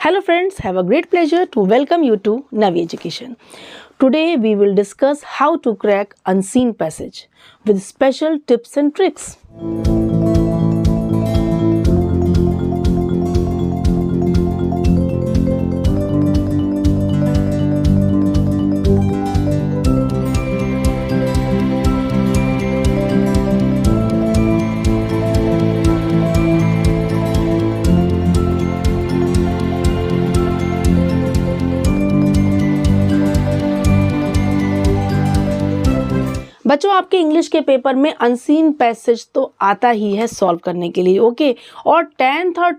Hello friends, have a great pleasure to welcome you to Navi Education. Today we will discuss how to crack unseen passage with special tips and tricks. बच्चों, आपके English के paper में unseen passage तो आता ही है solve करने के लिए, ओके। और 10th और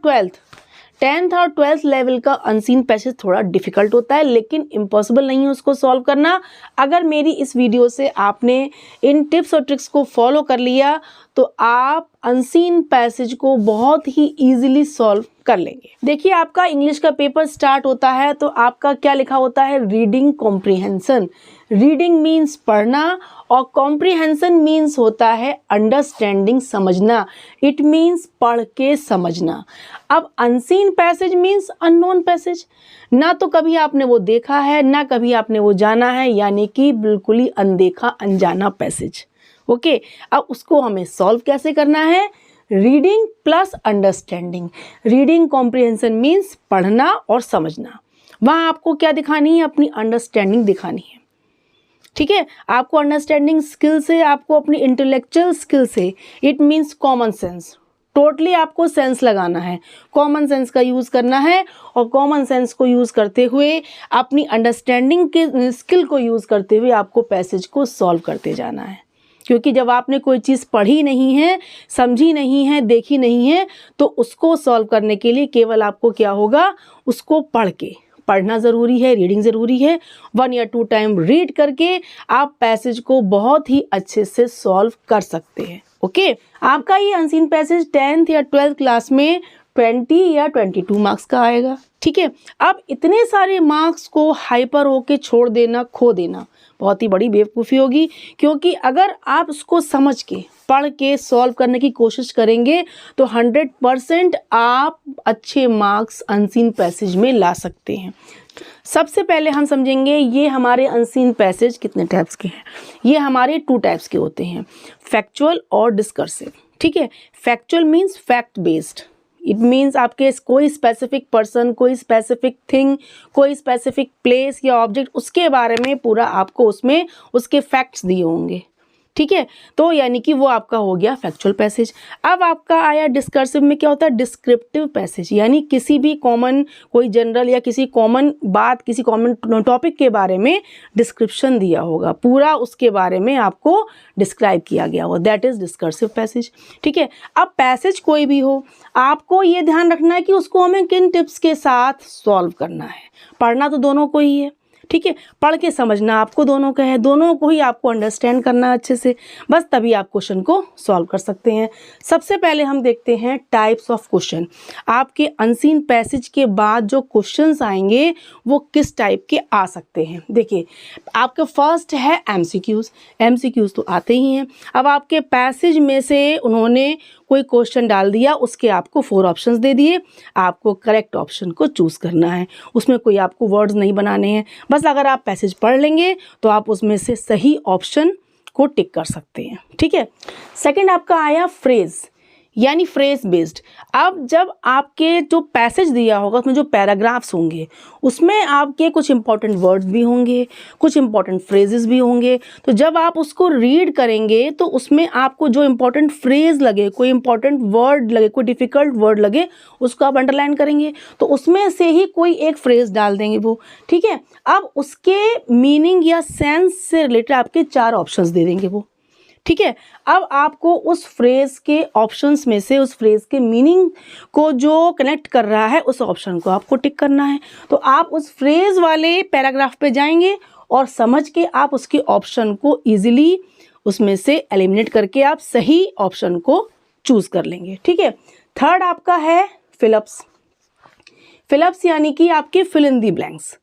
12th लेवल का अनसीन पैसेज थोड़ा डिफिकल्ट होता है, लेकिन इम्पॉसिबल नहीं है उसको सॉल्व करना। अगर मेरी इस वीडियो से आपने इन टिप्स और ट्रिक्स को फॉलो कर लिया तो आप अनसीन पैसेज को बहुत ही इजीली सॉल्व कर लेंगे। देखिए, आपका इंग्लिश का पेपर स्टार्ट होता है तो आपका क्या लिखा होता है? Reading comprehension. रीडिंग मीन्स पढ़ना और कॉम्प्रिहेंशन मीन्स होता है अंडरस्टैंडिंग, समझना। इट मीन्स पढ़ के समझना। अब unseen passage means unknown passage. ना तो कभी आपने वो देखा है, ना कभी आपने वो जाना है, यानी कि बिल्कुल ही अनदेखा, अनजाना पैसेज, ओके। अब उसको हमें सॉल्व कैसे करना है? Reading plus understanding. Reading comprehension means पढ़ना और समझना। वहाँ आपको क्या दिखानी है? अपनी अंडरस्टैंडिंग दिखानी है, ठीक है। आपको अंडरस्टैंडिंग स्किल से, आपको अपनी इंटेलेक्चुअल स्किल से, it means common sense, totally आपको सेंस लगाना है, कॉमन सेंस का यूज़ करना है। और कॉमन सेंस को यूज़ करते हुए, अपनी अंडरस्टैंडिंग के स्किल को यूज़ करते हुए आपको पैसेज को सॉल्व करते जाना है। क्योंकि जब आपने कोई चीज़ पढ़ी नहीं है, समझी नहीं है, देखी नहीं है, तो उसको सॉल्व करने के लिए केवल आपको क्या होगा? उसको पढ़ना ज़रूरी है, रीडिंग ज़रूरी है। 1 या 2 टाइम रीड करके आप पैसेज को बहुत ही अच्छे से सॉल्व कर सकते हैं, ओके। आपका ये अनसीन पैसेज 10th या 12th क्लास में 20 या 22 मार्क्स का आएगा, ठीक है। अब इतने सारे मार्क्स को हाइपर होके छोड़ देना, खो देना, बहुत ही बड़ी बेवकूफ़ी होगी। क्योंकि अगर आप उसको समझ के, पढ़ के सॉल्व करने की कोशिश करेंगे तो 100% आप अच्छे मार्क्स अनसीन पैसेज में ला सकते हैं। सबसे पहले हम समझेंगे ये हमारे अनसीन पैसेज कितने टाइप्स के हैं। ये हमारे 2 टाइप्स के होते हैं, फैक्चुअल और डिस्कर्सिव, ठीक है। Factual means fact based. It means आपके कोई स्पेसिफिक पर्सन, कोई स्पेसिफिक थिंग, कोई स्पेसिफिक प्लेस या ऑब्जेक्ट, उसके बारे में पूरा आपको उसमें उसके फैक्ट्स दिए होंगे, ठीक है। तो यानी कि वो आपका हो गया फैक्चुअल पैसेज। अब आपका आया डिस्कर्सिव में, क्या होता है? Descriptive passage. यानी किसी भी कॉमन, कोई जनरल या किसी कॉमन बात, किसी कॉमन टॉपिक के बारे में डिस्क्रिप्शन दिया होगा, पूरा उसके बारे में आपको डिस्क्राइब किया गया हो, दैट इज़ डिस्कर्सिव पैसेज, ठीक है। अब पैसेज कोई भी हो, आपको ये ध्यान रखना है कि उसको हमें किन टिप्स के साथ सॉल्व करना है। पढ़ना तो दोनों को ही है, ठीक है। पढ़ के समझना आपको दोनों का है, दोनों को ही आपको अंडरस्टैंड करना है अच्छे से, बस तभी आप क्वेश्चन को सॉल्व कर सकते हैं। सबसे पहले हम देखते हैं टाइप्स ऑफ क्वेश्चन। आपके अनसीन पैसेज के बाद जो क्वेश्चंस आएंगे वो किस टाइप के आ सकते हैं। देखिए, आपका फर्स्ट है एमसीक्यूज़। एमसीक्यूज़ तो आते ही हैं। अब आपके पैसेज में से उन्होंने कोई क्वेश्चन डाल दिया, उसके आपको 4 ऑप्शंस दे दिए, आपको करेक्ट ऑप्शन को चूज़ करना है। उसमें कोई आपको वर्ड्स नहीं बनाने हैं, बस अगर आप पैसेज पढ़ लेंगे तो आप उसमें से सही ऑप्शन को टिक कर सकते हैं, ठीक है। सेकंड आपका आया फ्रेज, यानी फ्रेज बेस्ड। अब जब आपके जो पैसेज दिया होगा उसमें जो पैराग्राफ्स होंगे, उसमें आपके कुछ इंपॉर्टेंट वर्ड्स भी होंगे, कुछ इंपॉर्टेंट फ्रेजेस भी होंगे। तो जब आप उसको रीड करेंगे तो उसमें आपको जो इंपॉर्टेंट फ्रेज लगे, कोई इंपॉर्टेंट वर्ड लगे, कोई डिफ़िकल्ट वर्ड लगे, उसको आप अंडरलाइन करेंगे, तो उसमें से ही कोई एक फ्रेज डाल देंगे वो, ठीक है। अब उसके मीनिंग या सेंस से रिलेटेड आपके 4 ऑप्शंस दे देंगे वो, ठीक है। अब आपको उस फ्रेज़ के ऑप्शंस में से उस फ्रेज़ के मीनिंग को जो कनेक्ट कर रहा है उस ऑप्शन को आपको टिक करना है। तो आप उस फ्रेज़ वाले पैराग्राफ पे जाएंगे और समझ के आप उसके ऑप्शन को ईजिली उसमें से एलिमिनेट करके आप सही ऑप्शन को चूज़ कर लेंगे, ठीक है। थर्ड आपका है फिलअप्स। फिलअप्स यानी कि आपके फिल इन दी ब्लैंक्स।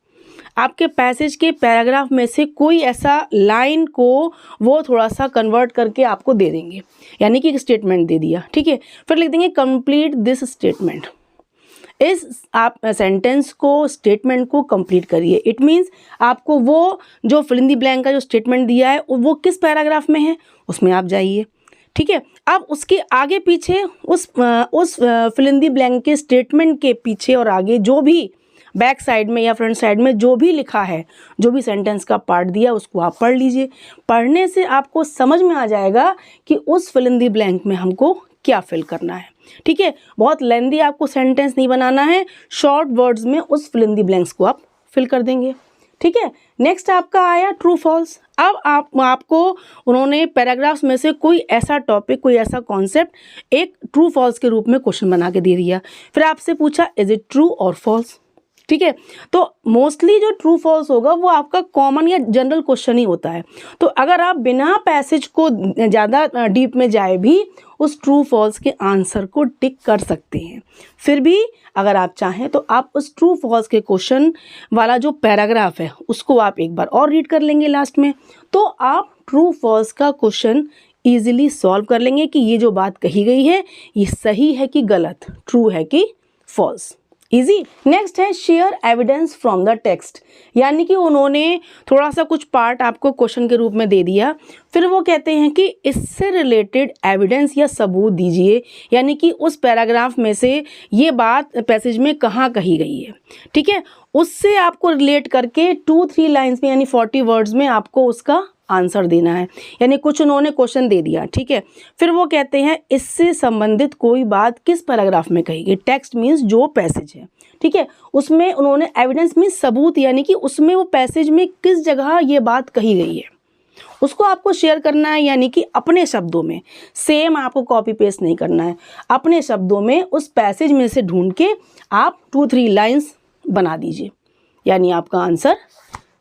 आपके पैसेज के पैराग्राफ में से कोई ऐसा लाइन को वो थोड़ा सा कन्वर्ट करके आपको दे देंगे, यानी कि एक स्टेटमेंट दे दिया, ठीक है। फिर लिख देंगे कंप्लीट दिस स्टेटमेंट। इस आप सेंटेंस को, स्टेटमेंट को कंप्लीट करिए। इट मीन्स आपको वो जो फिल इन द ब्लैंक का जो स्टेटमेंट दिया है वो किस पैराग्राफ में है उसमें आप जाइए, ठीक है। अब उसके आगे पीछे उस फिल इन द ब्लैंक के स्टेटमेंट के पीछे और आगे जो भी बैक साइड में या फ्रंट साइड में जो भी लिखा है, जो भी सेंटेंस का पार्ट दिया उसको आप पढ़ लीजिए। पढ़ने से आपको समझ में आ जाएगा कि उस फिल इन द ब्लैंक में हमको क्या फिल करना है, ठीक है। बहुत लेंदी आपको सेंटेंस नहीं बनाना है, शॉर्ट वर्ड्स में उस फिल इन द ब्लैंक्स को आप फिल कर देंगे, ठीक है। नेक्स्ट आपका आया ट्रू फॉल्स। अब आपको उन्होंने पैराग्राफ्स में से कोई ऐसा टॉपिक, कोई ऐसा कॉन्सेप्ट एक ट्रू फॉल्स के रूप में क्वेश्चन बना के दे दिया, फिर आपसे पूछा इज इट ट्रू और फॉल्स, ठीक है। तो मोस्टली जो ट्रू फॉल्स होगा वो आपका कॉमन या जनरल क्वेश्चन ही होता है। तो अगर आप बिना पैसेज को ज़्यादा डीप में जाए भी उस ट्रू फॉल्स के आंसर को टिक कर सकते हैं। फिर भी अगर आप चाहें तो आप उस ट्रू फॉल्स के क्वेश्चन वाला जो पैराग्राफ है उसको आप एक बार और रीड कर लेंगे लास्ट में, तो आप ट्रू फॉल्स का क्वेश्चन ईजिली सॉल्व कर लेंगे कि ये जो बात कही गई है ये सही है कि गलत, ट्रू है कि फॉल्स। इजी। नेक्स्ट है share evidence from the text, यानी कि उन्होंने थोड़ा सा कुछ पार्ट आपको क्वेश्चन के रूप में दे दिया, फिर वो कहते हैं कि इससे रिलेटेड एविडेंस या सबूत दीजिए, यानी कि उस पैराग्राफ में से ये बात पैसेज में कहाँ कही गई है, ठीक है। उससे आपको रिलेट करके 2-3 लाइन्स में यानी 40 वर्ड्स में आपको उसका आंसर देना है, यानी कुछ उन्होंने क्वेश्चन दे दिया, ठीक है। फिर वो कहते हैं इससे संबंधित कोई बात किस पैराग्राफ में कही गई, टेक्स्ट मीन्स जो पैसेज है, ठीक है, उसमें उन्होंने एविडेंस मीन्स सबूत, यानी कि उसमें वो पैसेज में किस जगह ये बात कही गई है उसको आपको शेयर करना है, यानी कि अपने शब्दों में, सेम आपको कॉपी पेस्ट नहीं करना है, अपने शब्दों में उस पैसेज में से ढूंढ के आप 2-3 लाइन्स बना दीजिए, यानी आपका आंसर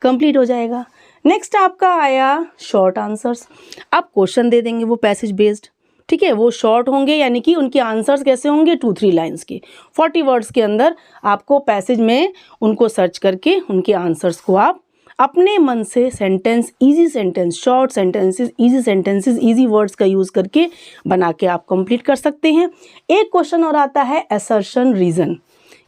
कंप्लीट हो जाएगा। नेक्स्ट आपका आया शॉर्ट आंसर्स। आप क्वेश्चन दे देंगे वो पैसेज बेस्ड, ठीक है, वो शॉर्ट होंगे, यानी कि उनके आंसर्स कैसे होंगे 2-3 लाइन्स के, 40 वर्ड्स के अंदर आपको पैसेज में उनको सर्च करके उनके आंसर्स को आप अपने मन से sentence, easy sentence, short sentences, easy sentences, easy words का यूज़ करके बना के आप कंप्लीट कर सकते हैं। एक क्वेश्चन और आता है असर्शन रीज़न।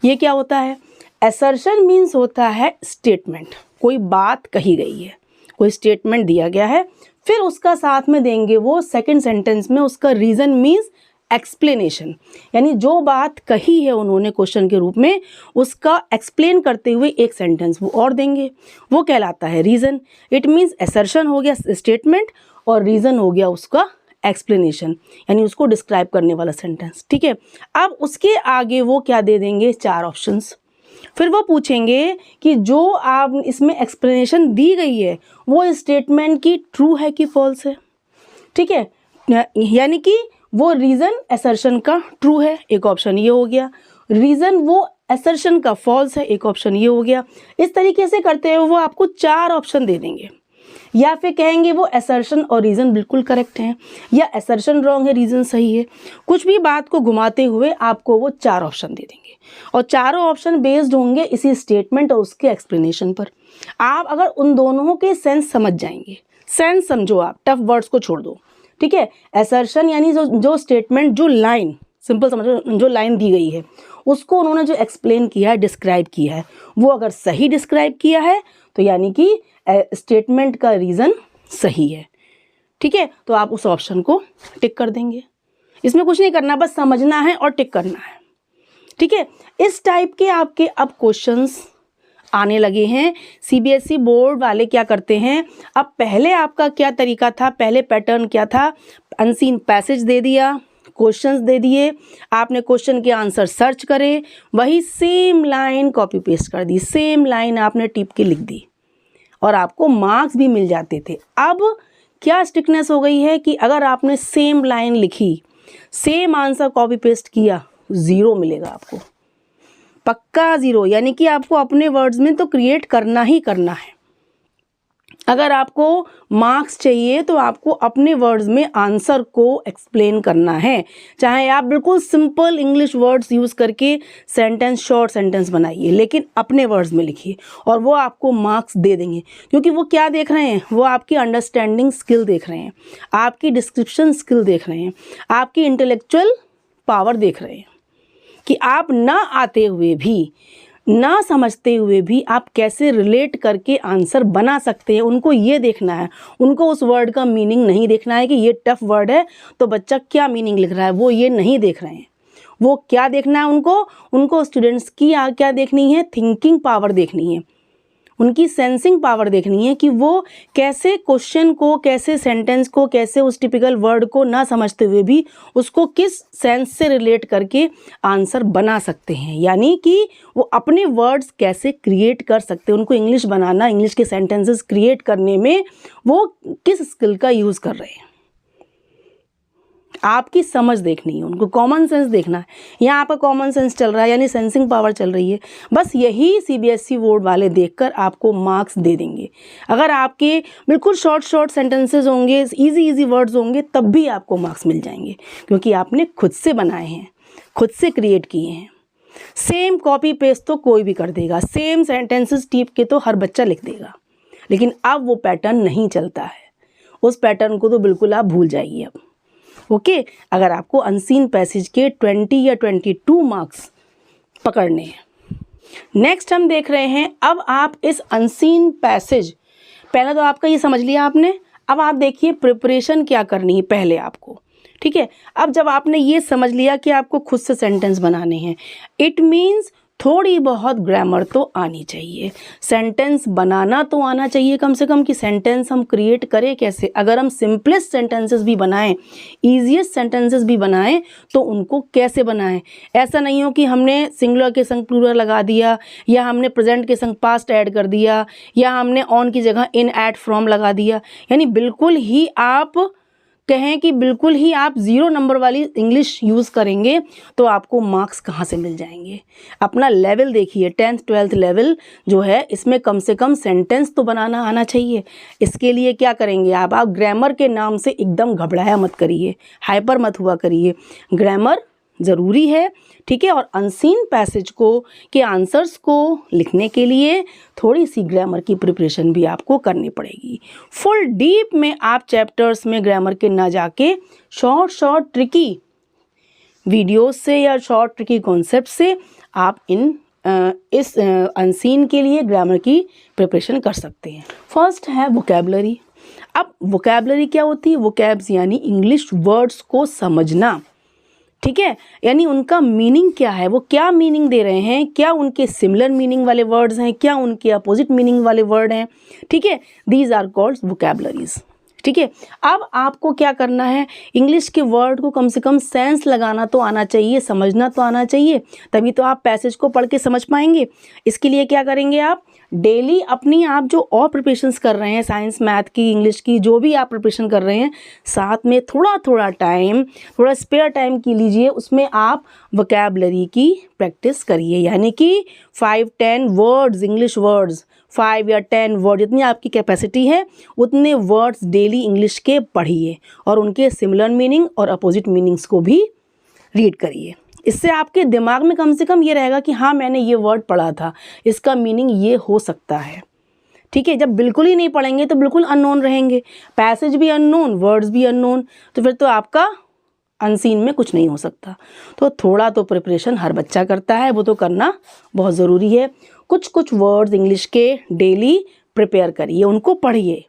ये क्या होता है? असर्शन मीन्स होता है स्टेटमेंट, कोई बात कही गई है, कोई स्टेटमेंट दिया गया है, फिर उसका साथ में देंगे वो सेकंड सेंटेंस में उसका रीज़न मीन्स एक्सप्लेनेशन, यानी जो बात कही है उन्होंने क्वेश्चन के रूप में उसका एक्सप्लेन करते हुए एक सेंटेंस वो और देंगे, वो कहलाता है रीज़न। इट मीन्स असर्शन हो गया स्टेटमेंट और रीज़न हो गया उसका एक्सप्लेनेशन, यानी उसको डिस्क्राइब करने वाला सेंटेंस, ठीक है। अब उसके आगे वो क्या दे देंगे, 4 ऑप्शंस। फिर वो पूछेंगे कि जो आप इसमें एक्सप्लेनेशन दी गई है वो स्टेटमेंट की ट्रू है कि फॉल्स है, ठीक है, यानी कि वो रीज़न असर्शन का ट्रू है, एक ऑप्शन ये हो गया, रीज़न वो असर्शन का फॉल्स है, एक ऑप्शन ये हो गया। इस तरीके से करते हुए वो आपको 4 ऑप्शन दे देंगे, या फिर कहेंगे वो असर्शन और रीज़न बिल्कुल करेक्ट हैं, या असर्शन रॉन्ग है, रीज़न सही है, कुछ भी बात को घुमाते हुए आपको वो 4 ऑप्शन दे देंगे और चारों ऑप्शन बेस्ड होंगे इसी स्टेटमेंट और उसके एक्सप्लेनेशन पर। आप अगर उन दोनों के सेंस समझ जाएंगे, सेंस समझो, आप टफ वर्ड्स को छोड़ दो, ठीक है। असर्शन यानी जो स्टेटमेंट, जो लाइन, सिंपल समझो, जो लाइन दी गई है उसको उन्होंने जो एक्सप्लेन किया है, डिस्क्राइब किया है, वो अगर सही डिस्क्राइब किया है तो यानी कि स्टेटमेंट का रीज़न सही है, ठीक है, तो आप उस ऑप्शन को टिक कर देंगे। इसमें कुछ नहीं करना, बस समझना है और टिक करना है, ठीक है। इस टाइप के आपके अब क्वेश्चंस आने लगे हैं। सीबीएसई बोर्ड वाले क्या करते हैं, अब पहले आपका क्या तरीका था, पहले पैटर्न क्या था, अनसीन पैसेज दे दिया, क्वेश्चंस दे दिए, आपने क्वेश्चन के आंसर सर्च करे, वही सेम लाइन कॉपी पेस्ट कर दी, सेम लाइन आपने टिप के लिख दी और आपको मार्क्स भी मिल जाते थे। अब क्या स्ट्रिक्टनेस हो गई है कि अगर आपने सेम लाइन लिखी, सेम आंसर कॉपी पेस्ट किया, 0 मिलेगा आपको, पक्का 0, यानी कि आपको अपने वर्ड्स में तो क्रिएट करना ही करना है। अगर आपको मार्क्स चाहिए तो आपको अपने वर्ड्स में आंसर को एक्सप्लेन करना है, चाहे आप बिल्कुल सिंपल इंग्लिश वर्ड्स यूज़ करके सेंटेंस, शॉर्ट सेंटेंस बनाइए, लेकिन अपने वर्ड्स में लिखिए और वो आपको मार्क्स दे देंगे, क्योंकि वो क्या देख रहे हैं, वो आपकी अंडरस्टैंडिंग स्किल देख रहे हैं, आपकी डिस्क्रिप्शन स्किल देख रहे हैं, आपकी इंटेलेक्चुअल पावर देख रहे हैं, कि आप ना आते हुए भी, ना समझते हुए भी आप कैसे रिलेट करके आंसर बना सकते हैं, उनको ये देखना है। उनको उस वर्ड का मीनिंग नहीं देखना है कि ये टफ वर्ड है तो बच्चा क्या मीनिंग लिख रहा है, वो ये नहीं देख रहे हैं। वो क्या देखना है उनको स्टूडेंट्स की क्या देखनी है, थिंकिंग पावर देखनी है, उनकी सेंसिंग पावर देखनी है कि वो कैसे क्वेश्चन को, कैसे सेंटेंस को, कैसे उस टिपिकल वर्ड को ना समझते हुए भी उसको किस सेंस से रिलेट करके आंसर बना सकते हैं। यानी कि वो अपने वर्ड्स कैसे क्रिएट कर सकते हैं, उनको इंग्लिश बनाना, इंग्लिश के सेंटेंसेस क्रिएट करने में वो किस स्किल का यूज़ कर रहे हैं। आपकी समझ देखनी है, उनको कॉमन सेंस देखना है। यहाँ आपका कॉमन सेंस चल रहा है यानी सेंसिंग पावर चल रही है। बस यही सीबीएसई बोर्ड वाले देखकर आपको मार्क्स दे देंगे। अगर आपके बिल्कुल शॉर्ट सेंटेंसेस होंगे, इजी वर्ड्स होंगे, तब भी आपको मार्क्स मिल जाएंगे, क्योंकि आपने खुद से बनाए हैं, खुद से क्रिएट किए हैं। सेम कॉपी पेस्ट तो कोई भी कर देगा, सेम सेंटेंसेस टिप के तो हर बच्चा लिख देगा, लेकिन अब वो पैटर्न नहीं चलता है। उस पैटर्न को तो बिल्कुल आप भूल जाइए अब। ओके, अगर आपको अनसीन पैसेज के 20 या 22 मार्क्स पकड़ने हैं। नेक्स्ट हम देख रहे हैं, अब आप इस अनसीन पैसेज, पहले तो आपका ये समझ लिया आपने, अब आप देखिए प्रिपरेशन क्या करनी है पहले आपको। ठीक है, अब जब आपने ये समझ लिया कि आपको खुद से सेंटेंस बनाने हैं, इट मीन्स थोड़ी बहुत ग्रामर तो आनी चाहिए, सेंटेंस बनाना तो आना चाहिए कम से कम, कि सेंटेंस हम क्रिएट करें कैसे। अगर हम सिंपलेस्ट सेंटेंसेस भी बनाएं, ईजीएस्ट सेंटेंसेस भी बनाएं, तो उनको कैसे बनाएं। ऐसा नहीं हो कि हमने सिंगुलर के संग प्लूरल लगा दिया, या हमने प्रेजेंट के संग पास्ट ऐड कर दिया, या हमने ऑन की जगह इन, एट, फ्रॉम लगा दिया। यानी बिल्कुल ही आप कहें कि बिल्कुल ही आप 0 नंबर वाली इंग्लिश यूज़ करेंगे तो आपको मार्क्स कहाँ से मिल जाएंगे। अपना लेवल देखिए, 10th 12th लेवल जो है, इसमें कम से कम सेंटेंस तो बनाना आना चाहिए। इसके लिए क्या करेंगे आप ग्रामर के नाम से एकदम घबराया मत करिए, हाइपर मत हुआ करिए। ग्रामर ज़रूरी है, ठीक है। और अनसीन पैसेज को के आंसर्स को लिखने के लिए थोड़ी सी ग्रामर की प्रिपरेशन भी आपको करनी पड़ेगी। फुल डीप में आप चैप्टर्स में ग्रामर के ना जाके शॉर्ट ट्रिकी वीडियोस से या शॉर्ट ट्रिकी कॉन्सेप्ट से आप इस अनसीन के लिए ग्रामर की प्रिपरेशन कर सकते हैं। फर्स्ट है वोकैबुलरी। अब वोकैबुलरी क्या होती है? वोकैब्स यानी इंग्लिश वर्ड्स को समझना, ठीक है। यानी उनका मीनिंग क्या है, वो क्या मीनिंग दे रहे हैं, क्या उनके सिमिलर मीनिंग वाले वर्ड्स हैं, क्या उनके अपोजिट मीनिंग वाले वर्ड हैं, ठीक है। दीज आर कॉल्ड वोकैबुलरीज, ठीक है। अब आपको क्या करना है, इंग्लिश के वर्ड को कम से कम सेंस लगाना तो आना चाहिए, समझना तो आना चाहिए, तभी तो आप पैसेज को पढ़ के समझ पाएंगे। इसके लिए क्या करेंगे, आप डेली अपनी आप जो और प्रिपरेशंस कर रहे हैं, साइंस, मैथ की, इंग्लिश की, जो भी आप प्रिपरेशन कर रहे हैं, साथ में थोड़ा टाइम, थोड़ा स्पेयर टाइम की लीजिए, उसमें आप वोकैबुलरी की प्रैक्टिस करिए। यानी कि 5-10 वर्ड्स, इंग्लिश वर्ड्स, 5 या 10 वर्ड, जितनी आपकी कैपेसिटी है उतने वर्ड्स डेली इंग्लिश के पढ़िए और उनके सिमिलर मीनिंग और अपोजिट मीनिंग्स को भी रीड करिए। इससे आपके दिमाग में कम से कम ये रहेगा कि हाँ, मैंने ये वर्ड पढ़ा था, इसका मीनिंग ये हो सकता है, ठीक है। जब बिल्कुल ही नहीं पढ़ेंगे तो बिल्कुल अननोन रहेंगे, पैसेज भी अननोन, वर्ड्स भी अननोन, तो फिर तो आपका अनसीन में कुछ नहीं हो सकता। तो थोड़ा तो प्रिपरेशन हर बच्चा करता है, वो तो करना बहुत ज़रूरी है। कुछ वर्ड्स इंग्लिश के डेली प्रिपेयर करिए, उनको पढ़िए,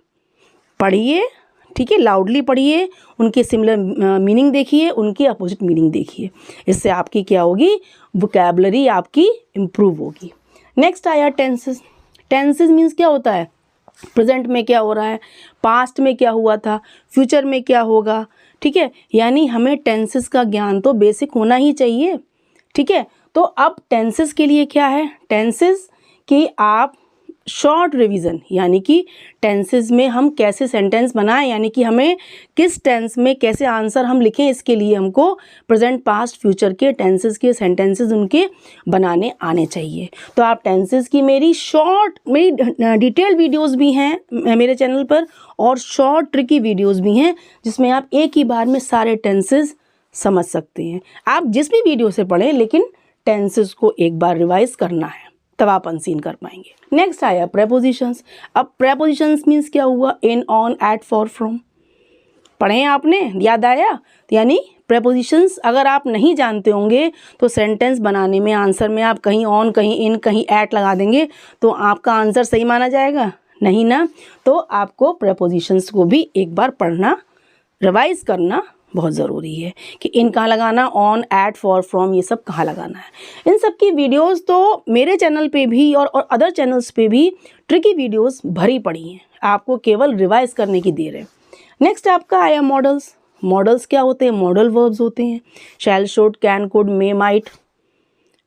ठीक है, लाउडली पढ़िए, उनके सिमिलर मीनिंग देखिए, उनकी अपोजिट मीनिंग देखिए। इससे आपकी क्या होगी, वोकैबुलरी आपकी इम्प्रूव होगी। नेक्स्ट आया टेंसेस। टेंसेस मीन्स क्या होता है, प्रेजेंट में क्या हो रहा है, पास्ट में क्या हुआ था, फ्यूचर में क्या होगा, ठीक है। यानी हमें टेंसेस का ज्ञान तो बेसिक होना ही चाहिए, ठीक है। तो अब टेंसेस के लिए क्या है, टेंसेस की आप शॉर्ट रिवीजन, यानी कि टेंसेस में हम कैसे सेंटेंस बनाएं, यानी कि हमें किस टेंस में कैसे आंसर हम लिखें, इसके लिए हमको प्रेजेंट, पास्ट, फ्यूचर के टेंसेस के सेंटेंसेस उनके बनाने आने चाहिए। तो आप टेंसेस की मेरी डिटेल वीडियोस भी हैं मेरे चैनल पर, और शॉर्ट ट्रिकी वीडियोस भी हैं, जिसमें आप एक ही बार में सारे टेंसेस समझ सकते हैं। आप जिस भी वीडियो से पढ़ें, लेकिन टेंसेस को एक बार रिवाइज करना है, तब आप अनसीन कर पाएंगे। नेक्स्ट आया प्रेपोजिशंस। अब प्रेपोजिशंस मीन्स क्या हुआ, इन, ऑन, एट, फॉर, फ्रॉम। पढ़े आपने, याद आया? तो यानी प्रेपोजिशंस अगर आप नहीं जानते होंगे तो सेंटेंस बनाने में, आंसर में आप कहीं ऑन, कहीं इन, कहीं एट लगा देंगे तो आपका आंसर सही माना जाएगा? नहीं ना। तो आपको प्रेपोजिशंस को भी एक बार पढ़ना, रिवाइज करना बहुत ज़रूरी है कि इन कहाँ लगाना, ऑन, एट, फॉर, फ्रॉम, ये सब कहाँ लगाना है। इन सब की वीडियोस तो मेरे चैनल पे भी और अदर चैनल्स पे भी ट्रिकी वीडियोस भरी पड़ी हैं, आपको केवल रिवाइज करने की देर है। नेक्स्ट आपका आया मॉडल्स। मॉडल्स क्या होते हैं? मॉडल वर्ब्स होते हैं, shall, should, can, could, may, might,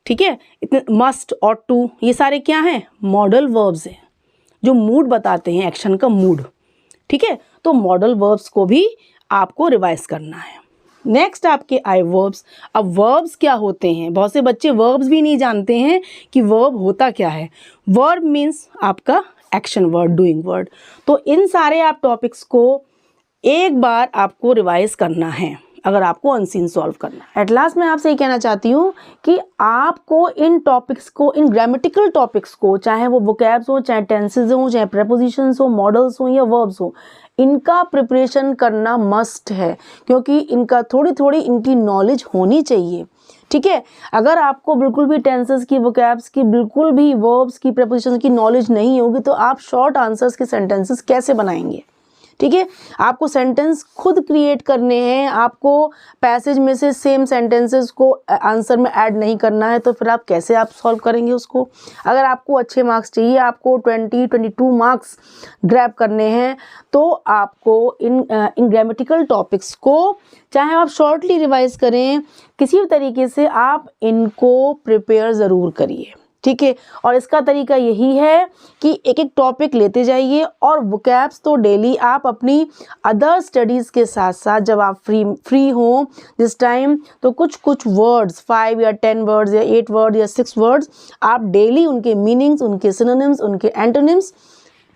ठीक है, इतने मस्ट और टू, ये सारे क्या हैं? मॉडल वर्ब्स हैं जो मूड बताते हैं, एक्शन का मूड, ठीक है। तो मॉडल वर्ब्स को भी आपको रिवाइज करना है। नेक्स्ट आपके आए वर्ब्स। अब वर्ब्स क्या होते हैं? बहुत से बच्चे वर्ब्स भी नहीं जानते हैं कि वर्ब होता क्या है। वर्ब मीन्स आपका एक्शन वर्ड, डूइंग वर्ड। तो इन सारे आप टॉपिक्स को एक बार आपको रिवाइज करना है अगर आपको अनसीन सॉल्व करना है। एट लास्ट मैं आपसे ये कहना चाहती हूँ कि आपको इन टॉपिक्स को, इन ग्रामेटिकल टॉपिक्स को, चाहे वो वोकैब्स हो, चाहे टेंसेज हो, चाहे प्रेपोजिशंस हो, मॉडल्स हो या वर्ब्स हो, इनका प्रिपरेशन करना मस्ट है, क्योंकि इनका थोड़ी थोड़ी इनकी नॉलेज होनी चाहिए, ठीक है। अगर आपको बिल्कुल भी टेंसेस की, वोकैब्स की, बिल्कुल भी वर्ब्स की, प्रेपोजिशंस की नॉलेज नहीं होगी तो आप शॉर्ट आंसर्स के सेंटेंसेस कैसे बनाएंगे, ठीक है। आपको सेंटेंस खुद क्रिएट करने हैं, आपको पैसेज में से सेम सेंटेंसेस को आंसर में ऐड नहीं करना है, तो फिर आप कैसे आप सॉल्व करेंगे उसको? अगर आपको अच्छे मार्क्स चाहिए, आपको 22 मार्क्स ग्रैब करने हैं, तो आपको इन ग्रामेटिकल टॉपिक्स को चाहे आप शॉर्टली रिवाइज करें, किसी भी तरीके से आप इनको प्रिपेयर ज़रूर करिए, ठीक है। और इसका तरीका यही है कि एक एक टॉपिक लेते जाइए और वोकैब्स तो डेली आप अपनी अदर स्टडीज़ के साथ साथ जब आप फ्री हो जिस टाइम, तो कुछ वर्ड्स, 5 या 10 वर्ड्स या 8 वर्ड या 6 वर्ड्स, आप डेली उनके मीनिंग्स, उनके सिनोनिम्स, उनके एंटोनिम्स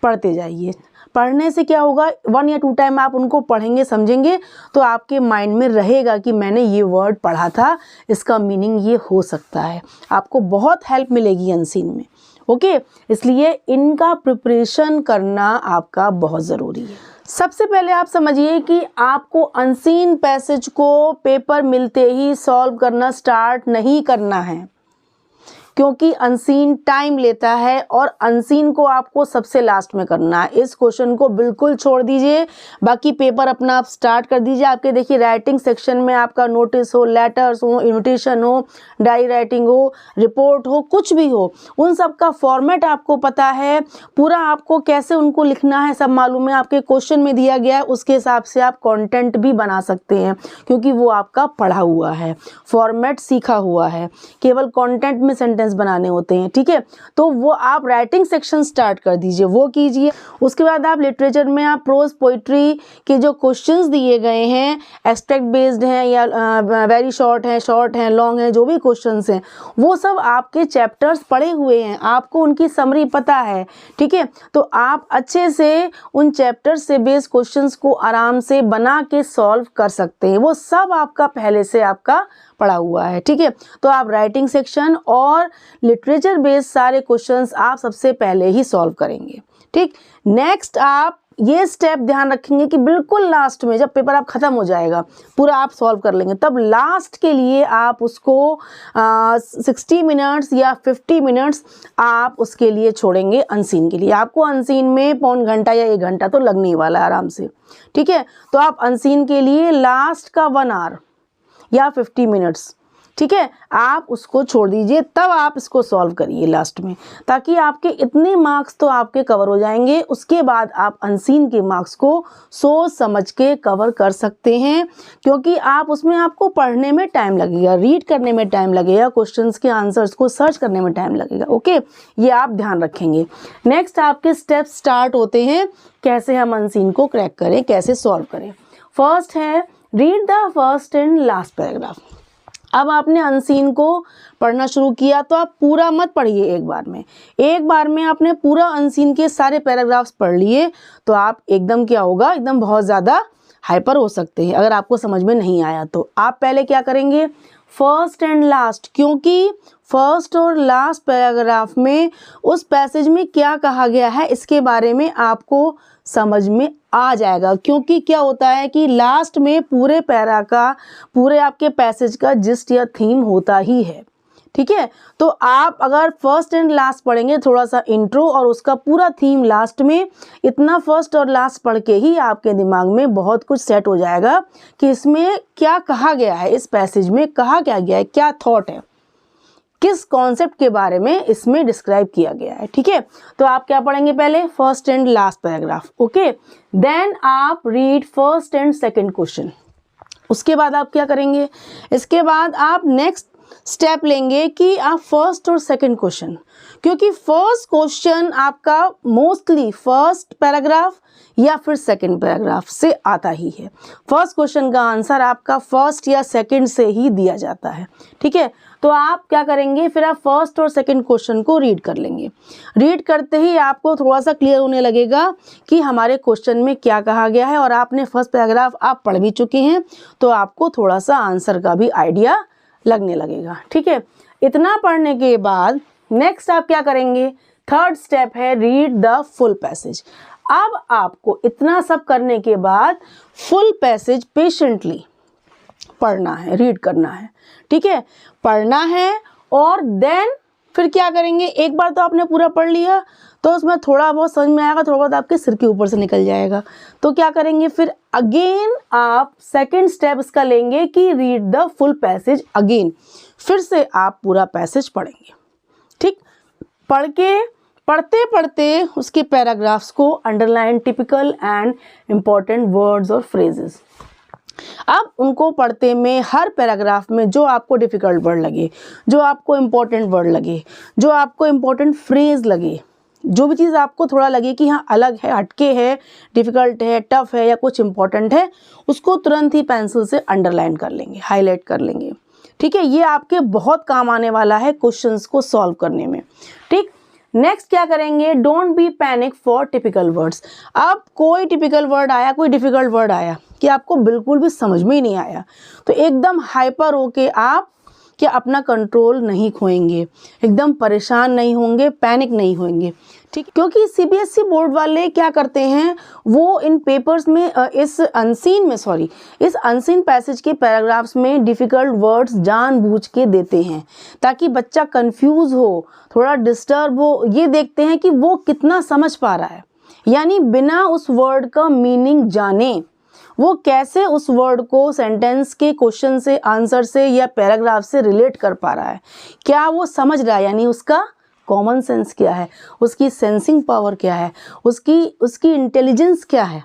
पढ़ते जाइए। पढ़ने से क्या होगा, 1 या 2 टाइम आप उनको पढ़ेंगे, समझेंगे, तो आपके माइंड में रहेगा कि मैंने ये वर्ड पढ़ा था, इसका मीनिंग ये हो सकता है। आपको बहुत हेल्प मिलेगी अनसीन में, ओके। इसलिए इनका प्रिपरेशन करना आपका बहुत ज़रूरी है। सबसे पहले आप समझिए कि आपको अनसीन पैसेज को पेपर मिलते ही सॉल्व करना स्टार्ट नहीं करना है, क्योंकि अनसीन टाइम लेता है और अनसीन को आपको सबसे लास्ट में करना है। इस क्वेश्चन को बिल्कुल छोड़ दीजिए, बाकी पेपर अपना आप स्टार्ट कर दीजिए। आपके देखिए राइटिंग सेक्शन में आपका नोटिस हो, लेटर्स हो, इन्विटेशन हो, डायरी राइटिंग हो, रिपोर्ट हो, कुछ भी हो, उन सब का फॉर्मेट आपको पता है, पूरा आपको कैसे उनको लिखना है सब मालूम है, आपके क्वेश्चन में दिया गया है, उसके हिसाब से आप कंटेंट भी बना सकते हैं, क्योंकि वो आपका पढ़ा हुआ है, फॉर्मेट सीखा हुआ है, केवल कंटेंट में सेंटेंस बनाने होते हैं, ठीक है। तो वो आप राइटिंग सेक्शन स्टार्ट कर दीजिए, वो कीजिए। उसके बाद आप लिटरेचर में आप प्रोज पोइट्री के जो क्वेश्चंस दिए गए हैं, एब्स्ट्रैक्ट बेस्ड हैं या वेरी शॉर्ट हैं, लॉन्ग हैं, जो भी क्वेश्चंस हैं, वो सब आपके चैप्टर्स पढ़े हुए हैं, आपको उनकी समरी पता है, ठीक है। तो आप अच्छे से उन चैप्टर्स से बेस्ड क्वेश्चंस को आराम से बना के सॉल्व कर सकते हैं, वो सब आपका पहले से आपका पढ़ा हुआ है, ठीक है। तो आप राइटिंग सेक्शन और लिटरेचर बेस्ड सारे क्वेश्चंस आप सबसे पहले ही सॉल्व करेंगे, ठीक। नेक्स्ट आप ये स्टेप ध्यान रखेंगे कि बिल्कुल लास्ट में जब पेपर आप ख़त्म हो जाएगा, पूरा आप सॉल्व कर लेंगे, तब लास्ट के लिए आप उसको 60 मिनट्स या 50 मिनट्स आप उसके लिए छोड़ेंगे, अनसीन के लिए। आपको अनसीन में पौन घंटा या 1 घंटा तो लगने ही वाला है आराम से, ठीक है। तो आप अनसीन के लिए लास्ट का 1 आवर या 50 मिनट्स, ठीक है, आप उसको छोड़ दीजिए, तब आप इसको सॉल्व करिए लास्ट में, ताकि आपके इतने मार्क्स तो आपके कवर हो जाएंगे। उसके बाद आप अनसीन के मार्क्स को सोच समझ के कवर कर सकते हैं, क्योंकि आप उसमें आपको पढ़ने में टाइम लगेगा, रीड करने में टाइम लगेगा, क्वेश्चंस के आंसर्स को सर्च करने में टाइम लगेगा, ओके, ये आप ध्यान रखेंगे। नेक्स्ट आपके स्टेप्स स्टार्ट होते हैं, कैसे हम अनसीन को क्रैक करें, कैसे सॉल्व करें। फर्स्ट है read the first and last paragraph. अब आपने अनसीन को पढ़ना शुरू किया तो आप पूरा मत पढ़िए एक बार में आपने पूरा अनसीन के सारे पैराग्राफ्स पढ़ लिए तो आप एकदम क्या होगा, एकदम बहुत ज़्यादा हाइपर हो सकते हैं। अगर आपको समझ में नहीं आया तो आप पहले क्या करेंगे, फर्स्ट एंड लास्ट, क्योंकि फर्स्ट और लास्ट पैराग्राफ में उस पैसेज में क्या कहा गया है इसके बारे में आपको समझ में आ जाएगा, क्योंकि क्या होता है कि लास्ट में पूरे पैरा का, पूरे आपके पैसेज का जिस्ट या थीम होता ही है। ठीक है, तो आप अगर फर्स्ट एंड लास्ट पढ़ेंगे, थोड़ा सा इंट्रो और उसका पूरा थीम लास्ट में, इतना फर्स्ट और लास्ट पढ़ के ही आपके दिमाग में बहुत कुछ सेट हो जाएगा कि इसमें क्या कहा गया है, इस पैसेज में कहा क्या गया है, क्या थॉट है, किस कॉन्सेप्ट के बारे में इसमें डिस्क्राइब किया गया है। ठीक है, तो आप क्या पढ़ेंगे, पहले first and last paragraph, okay, then आप read first and second question. उसके बाद आप क्या करेंगे, इसके बाद आप नेक्स्ट स्टेप लेंगे कि आप फर्स्ट और सेकंड क्वेश्चन, क्योंकि फर्स्ट क्वेश्चन आपका मोस्टली फर्स्ट पैराग्राफ या फिर सेकंड पैराग्राफ से आता ही है। फर्स्ट क्वेश्चन का आंसर आपका फर्स्ट या सेकंड से ही दिया जाता है। ठीक है, तो आप क्या करेंगे, फिर आप फर्स्ट और सेकंड क्वेश्चन को रीड कर लेंगे। रीड करते ही आपको थोड़ा सा क्लियर होने लगेगा कि हमारे क्वेश्चन में क्या कहा गया है, और आपने फर्स्ट पैराग्राफ आप पढ़ भी चुके हैं, तो आपको थोड़ा सा आंसर का भी आइडिया लगने लगेगा। ठीक है, इतना पढ़ने के बाद नेक्स्ट आप क्या करेंगे, थर्ड स्टेप है रीड द फुल पैसेज। अब आपको इतना सब करने के बाद फुल पैसेज पेशेंटली पढ़ना है, रीड करना है। ठीक है, पढ़ना है और देन फिर क्या करेंगे, एक बार तो आपने पूरा पढ़ लिया तो उसमें थोड़ा बहुत समझ में आएगा, थोड़ा बहुत आपके सिर के ऊपर से निकल जाएगा, तो क्या करेंगे, फिर अगेन आप सेकंड स्टेप इसका लेंगे कि read the full passage again, फिर से आप पूरा पैसेज पढ़ेंगे। ठीक, पढ़ते पढ़ते उसके पैराग्राफ्स को underline typical and important words और फ्रेजेस। अब उनको पढ़ते में हर पैराग्राफ में जो आपको डिफ़िकल्ट वर्ड लगे, जो आपको इम्पोर्टेंट वर्ड लगे, जो आपको इम्पोर्टेंट फ्रेज लगे, जो भी चीज़ आपको थोड़ा लगे कि हाँ अलग है, हटके है, डिफ़िकल्ट है, टफ है या कुछ इम्पोर्टेंट है, उसको तुरंत ही पेंसिल से अंडरलाइन कर लेंगे, हाईलाइट कर लेंगे। ठीक है, ये आपके बहुत काम आने वाला है क्वेश्चंस को सॉल्व करने में। ठीक, नेक्स्ट क्या करेंगे, don't be panic for typical words. अब कोई टिपिकल वर्ड आया, कोई डिफ़िकल्ट वर्ड आया कि आपको बिल्कुल भी समझ में ही नहीं आया, तो एकदम हाइपर होके आप क्या अपना कंट्रोल नहीं खोएंगे, एकदम परेशान नहीं होंगे, पैनिक नहीं होंगे। ठीक, क्योंकि सीबीएसई बोर्ड वाले क्या करते हैं, वो इन पेपर्स में इस अनसीन पैसेज के पैराग्राफ्स में डिफ़िकल्ट वर्ड्स जानबूझ के देते हैं ताकि बच्चा कंफ्यूज हो, थोड़ा डिस्टर्ब हो। ये देखते हैं कि वो कितना समझ पा रहा है, यानी बिना उस वर्ड का मीनिंग जाने वो कैसे उस वर्ड को सेंटेंस के क्वेश्चन से, आंसर से या पैराग्राफ से रिलेट कर पा रहा है, क्या वो समझ रहा है, यानी उसका कॉमन सेंस क्या है, उसकी सेंसिंग पावर क्या है, उसकी इंटेलिजेंस क्या है,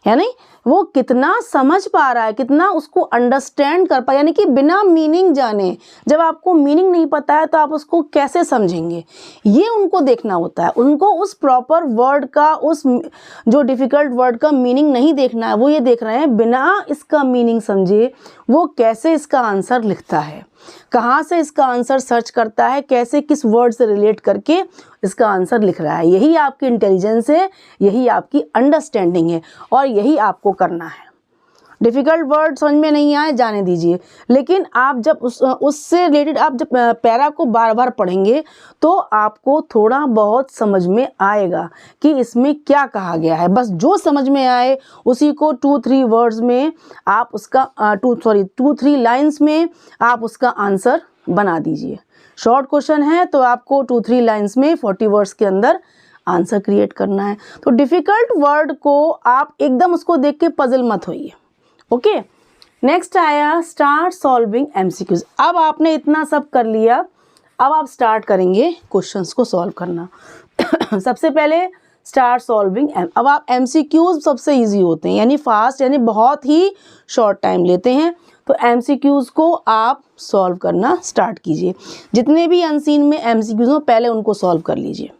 यानी वो कितना समझ पा रहा है, कितना उसको अंडरस्टैंड कर पा, यानी कि बिना मीनिंग जाने, जब आपको मीनिंग नहीं पता है तो आप उसको कैसे समझेंगे, ये उनको देखना होता है। उनको उस प्रॉपर वर्ड का, उस जो डिफ़िकल्ट वर्ड का मीनिंग नहीं देखना है, वो ये देख रहे हैं बिना इसका मीनिंग समझे वो कैसे इसका आंसर लिखता है, कहाँ से इसका आंसर सर्च करता है, कैसे किस वर्ड से रिलेट करके इसका आंसर लिख रहा है। यही आपकी इंटेलिजेंस है, यही आपकी अंडरस्टैंडिंग है, और यही आपको करना है। डिफ़िकल्ट वर्ड समझ में नहीं आए, जाने दीजिए, लेकिन आप जब उससे रिलेटेड आप जब पैरा को बार बार पढ़ेंगे तो आपको थोड़ा बहुत समझ में आएगा कि इसमें क्या कहा गया है। बस जो समझ में आए उसी को 2-3 वर्ड्स में आप उसका 2-3 लाइन्स में आप उसका आंसर बना दीजिए। शॉर्ट क्वेश्चन है तो आपको 2-3 लाइन्स में 40 वर्ड्स के अंदर आंसर क्रिएट करना है। तो डिफ़िकल्ट वर्ड को आप एकदम उसको देख के पजल मत होइए। ओके, नेक्स्ट आया स्टार्ट सॉल्विंग एमसीक्यूज। अब आपने इतना सब कर लिया, अब आप स्टार्ट करेंगे क्वेश्चंस को सॉल्व करना। सबसे पहले स्टार्ट सॉल्विंग। अब आप एमसीक्यूज सबसे इजी होते हैं, यानी फास्ट, यानी बहुत ही शॉर्ट टाइम लेते हैं। तो एमसीक्यूज को आप सॉल्व करना स्टार्ट कीजिए। जितने भी अनसीन में एमसीक्यूज हो पहले उनको सॉल्व कर लीजिए।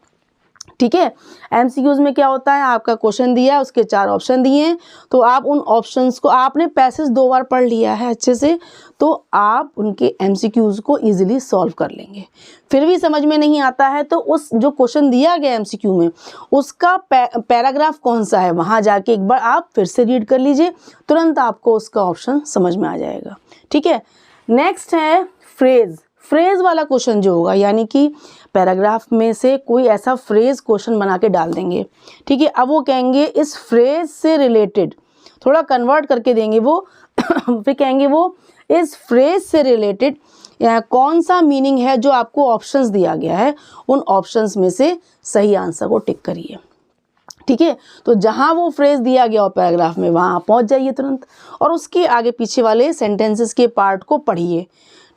ठीक है, एमसीक्यूज में क्या होता है, आपका क्वेश्चन दिया है, उसके 4 ऑप्शन दिए हैं, तो आप उन ऑप्शंस को, आपने पैसेज 2 बार पढ़ लिया है अच्छे से, तो आप उनके एमसीक्यूज को इजीली सॉल्व कर लेंगे। फिर भी समझ में नहीं आता है तो उस जो क्वेश्चन दिया गया एमसीक्यू में उसका पैराग्राफ कौन सा है, वहाँ जाके एक बार आप फिर से रीड कर लीजिए, तुरंत आपको उसका ऑप्शन समझ में आ जाएगा। ठीक है, नेक्स्ट है फ्रेज। फ्रेज वाला क्वेश्चन जो होगा, यानी कि पैराग्राफ में से कोई ऐसा फ्रेज क्वेश्चन बना के डाल देंगे, ठीक है। अब वो कहेंगे इस फ्रेज से रिलेटेड, थोड़ा कन्वर्ट करके देंगे वो फिर कहेंगे वो इस फ्रेज से रिलेटेड कौन सा मीनिंग है जो आपको ऑप्शंस दिया गया है, उन ऑप्शंस में से सही आंसर को टिक करिए, ठीक है। तो जहां वो फ्रेज दिया गया हो पैराग्राफ में वहां पहुंच जाइए तुरंत, और उसके आगे पीछे वाले सेंटेंसेस के पार्ट को पढ़िए,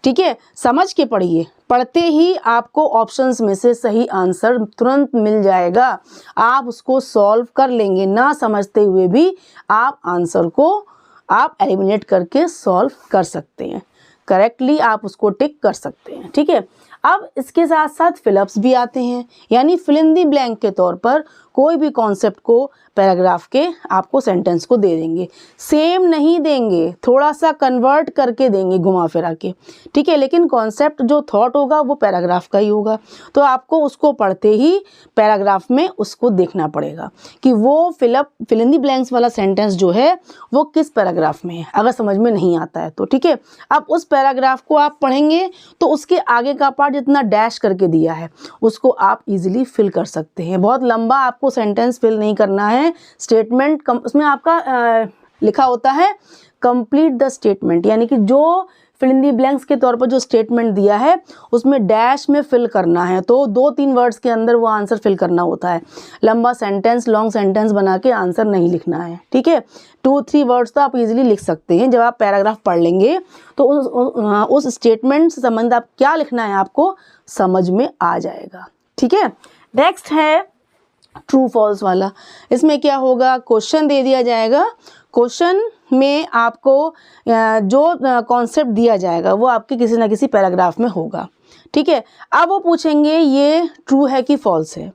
ठीक है, समझ के पढ़िए। पढ़ते ही आपको ऑप्शंस में से सही आंसर तुरंत मिल जाएगा, आप उसको सॉल्व कर लेंगे, ना समझते हुए भी आप आंसर को आप एलिमिनेट करके सॉल्व कर सकते हैं, करेक्टली आप उसको टिक कर सकते हैं, ठीक है। अब इसके साथ साथ फिलअप्स भी आते हैं, यानी फिल इन दी ब्लैंक के तौर पर कोई भी कॉन्सेप्ट को पैराग्राफ के आपको सेंटेंस को दे देंगे, सेम नहीं देंगे, थोड़ा सा कन्वर्ट करके देंगे घुमा फिरा के, ठीक है, लेकिन कॉन्सेप्ट जो थॉट होगा वो पैराग्राफ का ही होगा। तो आपको उसको पढ़ते ही पैराग्राफ में उसको देखना पड़ेगा कि वो फिल इन दी ब्लैंक्स वाला सेंटेंस जो है वो किस पैराग्राफ में है, अगर समझ में नहीं आता है तो, ठीक है। अब उस पैराग्राफ को आप पढ़ेंगे तो उसके आगे का पार्ट जितना डैश करके दिया है उसको आप इजीली फिल कर सकते हैं। बहुत लंबा आपको सेंटेंस फिल नहीं करना है, स्टेटमेंट उसमें आपका लिखा होता है कंप्लीट द स्टेटमेंट, यानी कि जो फिल इन दी ब्लैंक्स के तौर पर जो स्टेटमेंट दिया है उसमें डैश में फिल करना है, तो 2-3 वर्ड्स के अंदर वो आंसर फिल करना होता है। लंबा सेंटेंस, लॉन्ग सेंटेंस बना के आंसर नहीं लिखना है, ठीक है। 2-3 वर्ड्स तो आप इजीली लिख सकते हैं। जब आप पैराग्राफ पढ़ लेंगे तो उस स्टेटमेंट से संबंध आप क्या लिखना है आपको समझ में आ जाएगा, ठीक है। नेक्स्ट है ट्रू फॉल्स वाला। इसमें क्या होगा, क्वेश्चन दे दिया जाएगा, क्वेश्चन में आपको जो कॉन्सेप्ट दिया जाएगा वो आपके किसी ना किसी पैराग्राफ में होगा, ठीक है। अब वो पूछेंगे ये ट्रू है कि फॉल्स है,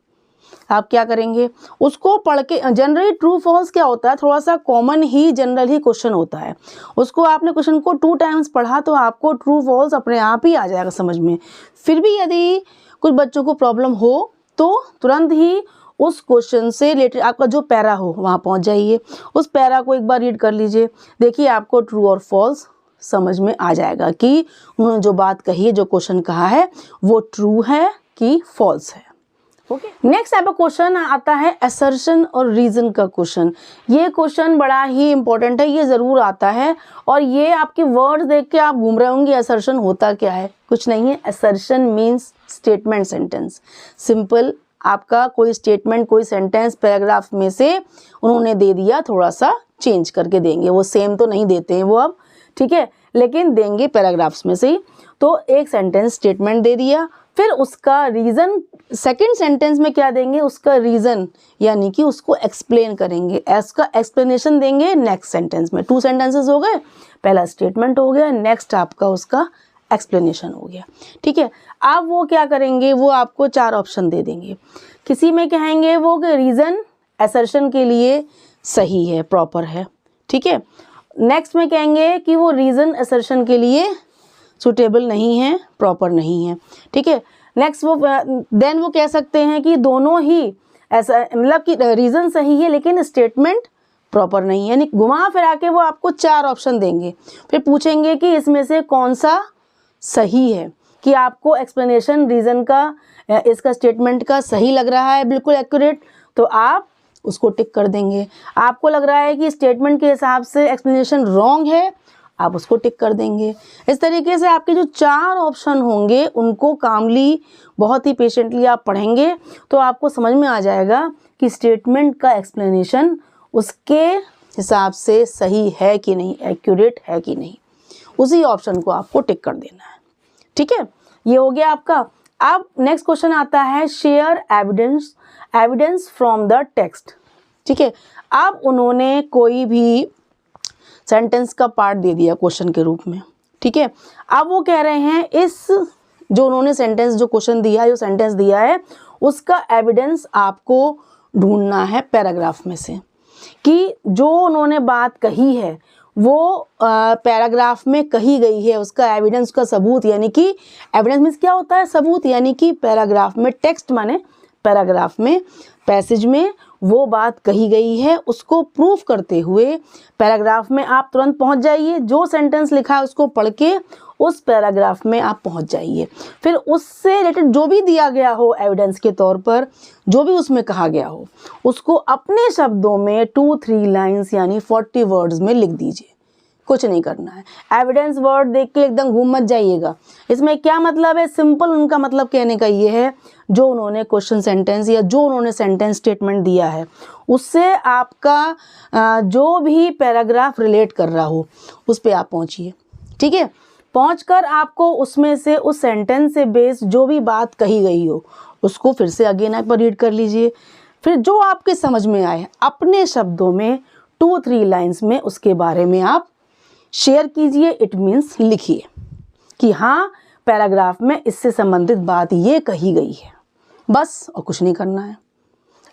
आप क्या करेंगे उसको पढ़ के। जनरली ट्रू फॉल्स क्या होता है, थोड़ा सा कॉमन ही जनरल ही क्वेश्चन होता है, उसको आपने क्वेश्चन को 2 टाइम्स पढ़ा तो आपको ट्रू फॉल्स अपने आप ही आ जाएगा समझ में। फिर भी यदि कुछ बच्चों को प्रॉब्लम हो तो तुरंत ही उस क्वेश्चन से रिलेटेड आपका जो पैरा हो वहाँ पहुँच जाइए, उस पैरा को एक बार रीड कर लीजिए, देखिए आपको ट्रू और फॉल्स समझ में आ जाएगा कि उन्होंने जो बात कही है, जो क्वेश्चन कहा है वो ट्रू है कि फॉल्स है। Okay, next type of question आता है असर्शन और रीजन का क्वेश्चन। ये क्वेश्चन बड़ा ही इंपॉर्टेंट है, ये ज़रूर आता है और ये आपके वर्ड्स देख के आप घूम रहे होंगे असर्शन होता क्या है, कुछ नहीं है। Assertion means statement sentence, simple आपका कोई स्टेटमेंट कोई सेंटेंस पैराग्राफ में से उन्होंने दे दिया, थोड़ा सा चेंज करके देंगे, वो सेम तो नहीं देते हैं वो अब, ठीक है, लेकिन देंगे पैराग्राफ्स में से ही। तो एक सेंटेंस स्टेटमेंट दे दिया, फिर उसका रीज़न सेकंड सेंटेंस में क्या देंगे, उसका रीज़न यानी कि उसको एक्सप्लेन करेंगे, इसका एक्सप्लेनेशन देंगे नेक्स्ट सेंटेंस में। 2 सेंटेंसेस हो गए, पहला स्टेटमेंट हो गया, नेक्स्ट आपका उसका एक्सप्लेनेशन हो गया, ठीक है। अब वो क्या करेंगे, वो आपको 4 ऑप्शन दे देंगे। किसी में कहेंगे वो कि रीज़न असर्शन के लिए सही है, प्रॉपर है, ठीक है। नेक्स्ट में कहेंगे कि वो रीज़न असर्शन के लिए सूटेबल नहीं है, प्रॉपर नहीं है, ठीक है। नेक्स्ट वो कह सकते हैं कि दोनों ही ऐसा, मतलब कि रीज़न सही है लेकिन स्टेटमेंट प्रॉपर नहीं है, यानी घुमा फिरा के वो आपको 4 ऑप्शन देंगे। फिर पूछेंगे कि इसमें से कौन सा सही है, कि आपको एक्सप्लेनेशन रीज़न का इसका स्टेटमेंट का सही लग रहा है, बिल्कुल एक्यूरेट, तो आप उसको टिक कर देंगे। आपको लग रहा है कि स्टेटमेंट के हिसाब से एक्सप्लेनेशन रॉन्ग है, आप उसको टिक कर देंगे। इस तरीके से आपके जो 4 ऑप्शन होंगे उनको कामली बहुत ही पेशेंटली आप पढ़ेंगे तो आपको समझ में आ जाएगा कि स्टेटमेंट का एक्सप्लेनेशन उसके हिसाब से सही है कि नहीं, एक्यूरेट है कि नहीं, उसी ऑप्शन को आपको टिक कर देना है, ठीक है। ये हो गया आपका। अब नेक्स्ट क्वेश्चन आता है share evidence from the text, ठीक है। अब उन्होंने कोई भी सेंटेंस का पार्ट दे दिया क्वेश्चन के रूप में, ठीक है। अब वो कह रहे हैं इस जो उन्होंने सेंटेंस जो क्वेश्चन दिया है, जो सेंटेंस दिया है उसका एविडेंस आपको ढूंढना है पैराग्राफ में से, कि जो उन्होंने बात कही है वो पैराग्राफ में कही गई है, उसका एविडेंस का सबूत, यानी कि एविडेंस मीन्स क्या होता है, सबूत, यानी कि पैराग्राफ में टेक्स्ट माने पैराग्राफ में, पैसेज में वो बात कही गई है उसको प्रूफ करते हुए पैराग्राफ में आप तुरंत पहुंच जाइए। जो सेंटेंस लिखा है उसको पढ़ के उस पैराग्राफ में आप पहुंच जाइए। फिर उससे रिलेटेड जो भी दिया गया हो एविडेंस के तौर पर, जो भी उसमें कहा गया हो, उसको अपने शब्दों में 2-3 लाइन्स यानी 40 वर्ड्स में लिख दीजिए। कुछ नहीं करना है। एविडेंस वर्ड देख के एकदम घूम मत जाइएगा। इसमें क्या मतलब है? सिंपल उनका मतलब कहने का ये है, जो उन्होंने क्वेश्चन सेंटेंस या जो उन्होंने सेंटेंस स्टेटमेंट दिया है उससे आपका जो भी पैराग्राफ रिलेट कर रहा हो उस पर आप पहुंचिए। ठीक है, पहुंचकर आपको उसमें से उस सेंटेंस से बेस्ड जो भी बात कही गई हो उसको फिर से अगेन एक बार रीड कर लीजिए। फिर जो आपके समझ में आए अपने शब्दों में 2-3 लाइन्स में उसके बारे में आप शेयर कीजिए। इट मीन्स लिखिए कि हाँ पैराग्राफ में इससे संबंधित बात ये कही गई है, बस, और कुछ नहीं करना है।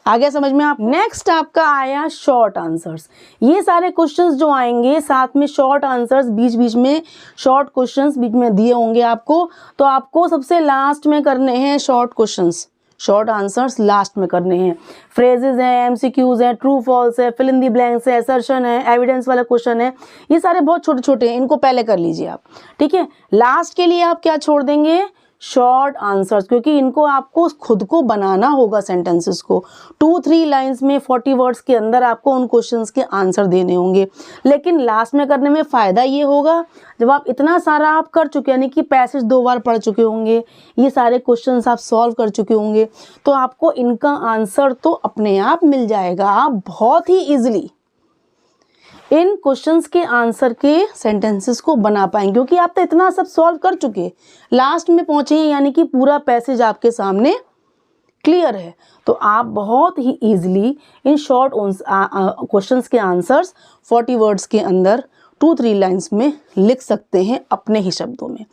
आ गया समझ में आप? नेक्स्ट आपका आया शॉर्ट आंसर्स। ये सारे क्वेश्चंस जो आएंगे साथ में शॉर्ट आंसर्स, बीच बीच में शॉर्ट क्वेश्चंस बीच में दिए होंगे आपको, तो आपको सबसे लास्ट में करने हैं short questions, short answers last में करने हैं। फ्रेजेस हैं, एमसीक्यूज हैं, ट्रू फॉल्स है, फिल इन दी ब्लैंक्स है, असर्शन है, एविडेंस वाला क्वेश्चन है, ये सारे बहुत छोटे छोटे हैं, इनको पहले कर लीजिए आप। ठीक है, लास्ट के लिए आप क्या छोड़ देंगे? शॉर्ट आंसर्स, क्योंकि इनको आपको खुद को बनाना होगा सेंटेंसेस को। 2-3 लाइंस में 40 वर्ड्स के अंदर आपको उन क्वेश्चंस के आंसर देने होंगे। लेकिन लास्ट में करने में फ़ायदा ये होगा, जब आप इतना सारा आप कर चुके, यानी कि पैसेज 2 बार पढ़ चुके होंगे, ये सारे क्वेश्चंस आप सॉल्व कर चुके होंगे, तो आपको इनका आंसर तो अपने आप मिल जाएगा। आप बहुत ही ईजिली इन क्वेश्चंस के आंसर के सेंटेंसेस को बना पाएंगे, क्योंकि आप तो इतना सब सॉल्व कर चुके, लास्ट में पहुंचे हैं, यानी कि पूरा पैसेज आपके सामने क्लियर है। तो आप बहुत ही इजीली इन शॉर्ट क्वेश्चंस के आंसर्स 40 वर्ड्स के अंदर 2-3 लाइंस में लिख सकते हैं अपने ही शब्दों में।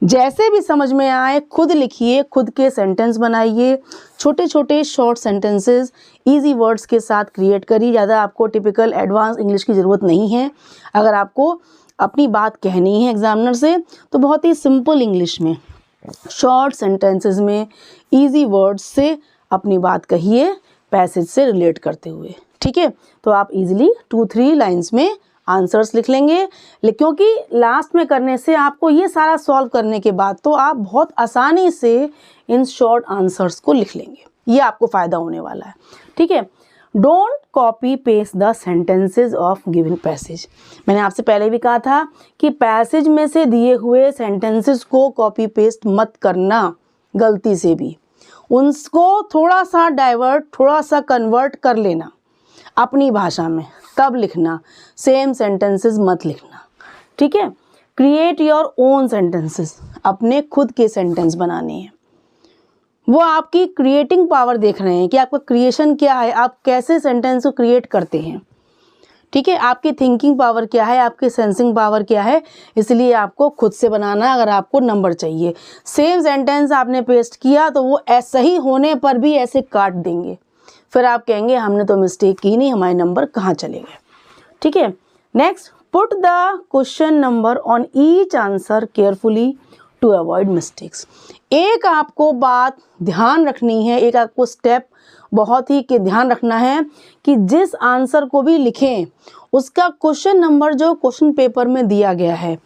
जैसे भी समझ में आए खुद लिखिए, खुद के सेंटेंस बनाइए, छोटे छोटे शॉर्ट सेंटेंसेस इजी वर्ड्स के साथ क्रिएट करिए। ज़्यादा आपको टिपिकल एडवांस इंग्लिश की ज़रूरत नहीं है। अगर आपको अपनी बात कहनी है एग्जामिनर से तो बहुत ही सिंपल इंग्लिश में शॉर्ट सेंटेंसेस में इजी वर्ड्स से अपनी बात कहिए, पैसेज से रिलेट करते हुए। ठीक है, तो आप इजीली 2-3 लाइंस में आंसर्स लिख लेंगे। क्योंकि लास्ट में करने से आपको ये सारा सॉल्व करने के बाद तो आप बहुत आसानी से इन शॉर्ट आंसर्स को लिख लेंगे, ये आपको फ़ायदा होने वाला है। ठीक है, don't copy paste the sentences of given passage. मैंने आपसे पहले भी कहा था कि पैसेज में से दिए हुए सेंटेंसेस को कॉपी पेस्ट मत करना गलती से भी, उनको थोड़ा सा डाइवर्ट, थोड़ा सा कन्वर्ट कर लेना अपनी भाषा में, तब लिखना। सेम सेंटेंसेस मत लिखना। ठीक है, क्रिएट योर ओन सेंटेंसेस, अपने खुद के सेंटेंस बनाने हैं। वो आपकी क्रिएटिंग पावर देख रहे हैं कि आपका क्रिएशन क्या है, आप कैसे सेंटेंस को क्रिएट करते हैं। ठीक है, आपकी थिंकिंग पावर क्या है, आपकी सेंसिंग पावर क्या है, इसलिए आपको खुद से बनाना। अगर आपको नंबर चाहिए, सेम सेंटेंस आपने पेस्ट किया तो वो ऐसा ही होने पर भी ऐसे काट देंगे, फिर आप कहेंगे हमने तो मिस्टेक की नहीं, हमारे नंबर कहाँ चले गए। ठीक है, next, put the question number on each answer carefully to avoid mistakes. एक आपको बात ध्यान रखनी है, एक आपको स्टेप बहुत ही के ध्यान रखना है कि जिस आंसर को भी लिखें उसका क्वेश्चन नंबर जो क्वेश्चन पेपर में दिया गया है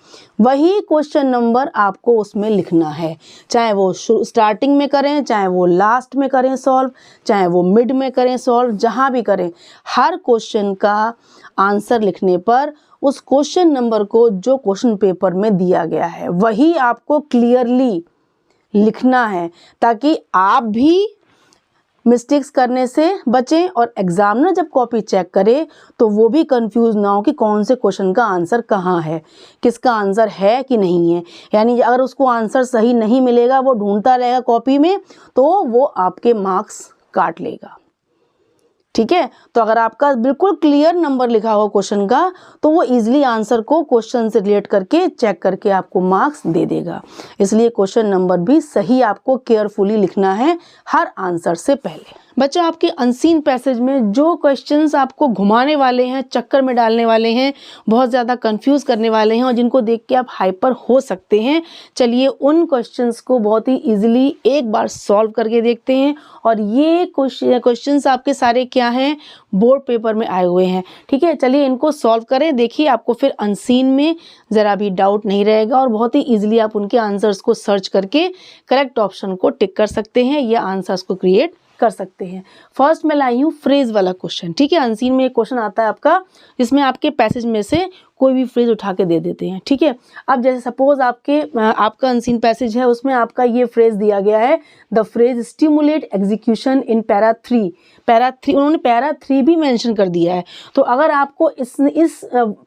वही क्वेश्चन नंबर आपको उसमें लिखना है। चाहे वो स्टार्टिंग में करें, चाहे वो लास्ट में करें सॉल्व, चाहे वो मिड में करें सॉल्व, जहाँ भी करें, हर क्वेश्चन का आंसर लिखने पर उस क्वेश्चन नंबर को जो क्वेश्चन पेपर में दिया गया है वही आपको क्लियरली लिखना है, ताकि आप भी मिस्टेक्स करने से बचें और एग्जामिनर जब कॉपी चेक करे तो वो भी कंफ्यूज ना हो कि कौन से क्वेश्चन का आंसर कहाँ है, किसका आंसर है कि नहीं है। यानी अगर उसको आंसर सही नहीं मिलेगा, वो ढूंढता रहेगा कॉपी में, तो वो आपके मार्क्स काट लेगा। ठीक है, तो अगर आपका बिल्कुल क्लियर नंबर लिखा हो क्वेश्चन का तो वो इजीली आंसर को क्वेश्चन से रिलेट करके चेक करके आपको मार्क्स दे देगा। इसलिए क्वेश्चन नंबर भी सही आपको केयरफुली लिखना है हर आंसर से पहले। बच्चों आपके अनसीन पैसेज में जो क्वेश्चंस आपको घुमाने वाले हैं, चक्कर में डालने वाले हैं, बहुत ज़्यादा कंफ्यूज करने वाले हैं और जिनको देख के आप हाइपर हो सकते हैं, चलिए उन क्वेश्चंस को बहुत ही इजीली एक बार सॉल्व करके देखते हैं। और ये क्वेश्चंस आपके सारे क्या हैं, बोर्ड पेपर में आए हुए हैं। ठीक है, चलिए इनको सॉल्व करें। देखिए आपको फिर अनसीन में ज़रा भी डाउट नहीं रहेगा और बहुत ही ईजिली आप उनके आंसर्स को सर्च करके करेक्ट ऑप्शन को टिक कर सकते हैं या आंसर्स को क्रिएट कर सकते हैं। फर्स्ट मैं लाई हूँ फ्रेज वाला क्वेश्चन। ठीक है, अनसीन में एक क्वेश्चन आता है आपका जिसमें आपके पैसेज में से कोई भी फ्रेज उठा के दे देते हैं। ठीक है, अब जैसे सपोज आपका अनसीन पैसेज है, उसमें आपका ये फ्रेज दिया गया है, the phrase stimulate execution in para 3। Para 3 उन्होंने पैरा 3 भी मेंशन कर दिया है। तो अगर आपको इस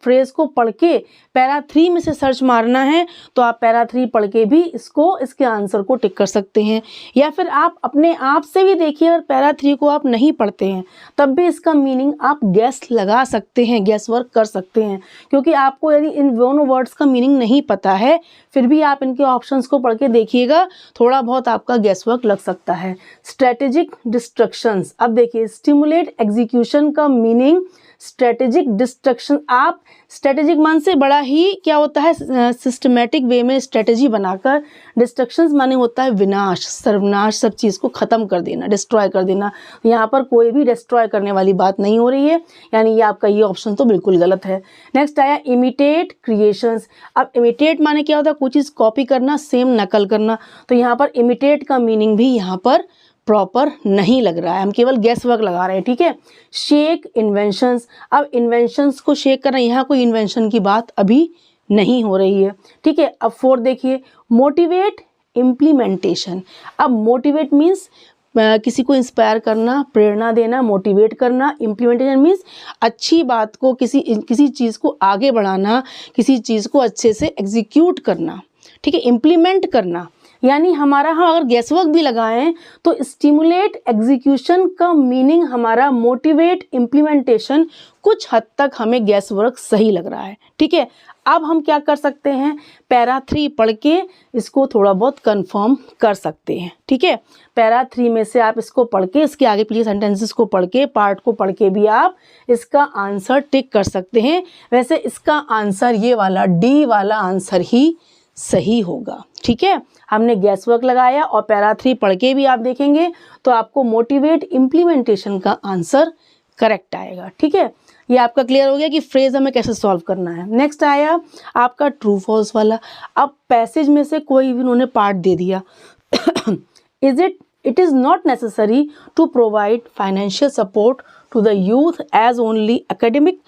फ्रेज को पढ़ के पैरा 3 में से सर्च मारना है तो आप पैरा 3 पढ़ के भी इसके आंसर को टिक कर सकते हैं। या फिर आप अपने आप से भी देखिए, अगर पैरा 3 को आप नहीं पढ़ते हैं तब भी इसका मीनिंग आप गैस लगा सकते हैं, गैस वर्क कर सकते हैं। क्योंकि आपको यदि इन दोनों वर्ड्स का मीनिंग नहीं पता है फिर भी आप इनके ऑप्शंस को पढ़ के देखिएगा, थोड़ा बहुत आपका गैस वर्क लग सकता है। स्ट्रेटेजिक डिस्ट्रक्शंस, अब देखिए स्टिमुलेट एग्जीक्यूशन का मीनिंग स्ट्रेटेजिक डिस्ट्रक्शन। आप स्ट्रेटेजिक मान से बड़ा ही क्या होता है, सिस्टमेटिक वे में स्ट्रेटेजी बनाकर, डिस्ट्रक्शंस माने होता है विनाश, सर्वनाश, सब चीज़ को ख़त्म कर देना, डिस्ट्रॉय कर देना। यहाँ पर कोई भी डिस्ट्रॉय करने वाली बात नहीं हो रही है, यानी ये आपका ये ऑप्शन तो बिल्कुल गलत है। नेक्स्ट आया इमिटेट क्रिएशंस। अब इमिटेट माने क्या होता है, कोई चीज़ कॉपी करना, सेम नकल करना। तो यहाँ पर इमिटेट का मीनिंग भी यहाँ पर प्रॉपर नहीं लग रहा है, हम केवल गैस वर्क लगा रहे हैं। ठीक है, शेक इन्वेंशंस। अब इन्वेंशंस को शेक करना, यहाँ कोई इन्वेंशन की बात अभी नहीं हो रही है। ठीक है, अब 4 देखिए मोटिवेट इम्प्लीमेंटेशन। अब मोटिवेट मीन्स किसी को इंस्पायर करना, प्रेरणा देना, मोटिवेट करना। इम्प्लीमेंटेशन मीन्स अच्छी बात को, किसी चीज़ को आगे बढ़ाना, किसी चीज़ को अच्छे से एग्जीक्यूट करना। ठीक है, इम्प्लीमेंट करना, यानी हमारा हम अगर गैस वर्क भी लगाएं तो स्टिमुलेट एग्जीक्यूशन का मीनिंग हमारा मोटिवेट इम्प्लीमेंटेशन, कुछ हद तक हमें गैस वर्क सही लग रहा है। ठीक है, अब हम क्या कर सकते हैं, पैरा 3 पढ़ के इसको थोड़ा बहुत कंफर्म कर सकते हैं। ठीक है, पैरा 3 में से आप इसको पढ़ के, इसके आगे पीछे सेंटेंसेस को पढ़ के, पार्ट को पढ़ के भी आप इसका आंसर टिक कर सकते हैं। वैसे इसका आंसर ये वाला डी वाला आंसर ही सही होगा। ठीक है, हमने गैस वर्क लगाया और पैरा 3 पढ़ के भी आप देखेंगे तो आपको मोटिवेट इम्प्लीमेंटेशन का आंसर करेक्ट आएगा। ठीक है, ये आपका क्लियर हो गया कि फ्रेज हमें कैसे सॉल्व करना है। नेक्स्ट आया आपका ट्रू फॉल्स वाला। अब पैसेज में से कोई भी उन्होंने पार्ट दे दिया it is not necessary to provide financial support to the youth as only academic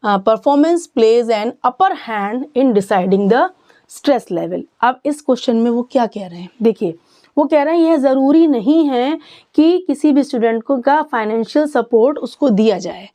performance plays an upper hand in deciding the stress level. अब इस क्वेश्चन में वो क्या कह रहे हैं, देखिए वो कह रहे हैं यह ज़रूरी नहीं है कि किसी भी स्टूडेंट को का फाइनेंशियल सपोर्ट उसको दिया जाए,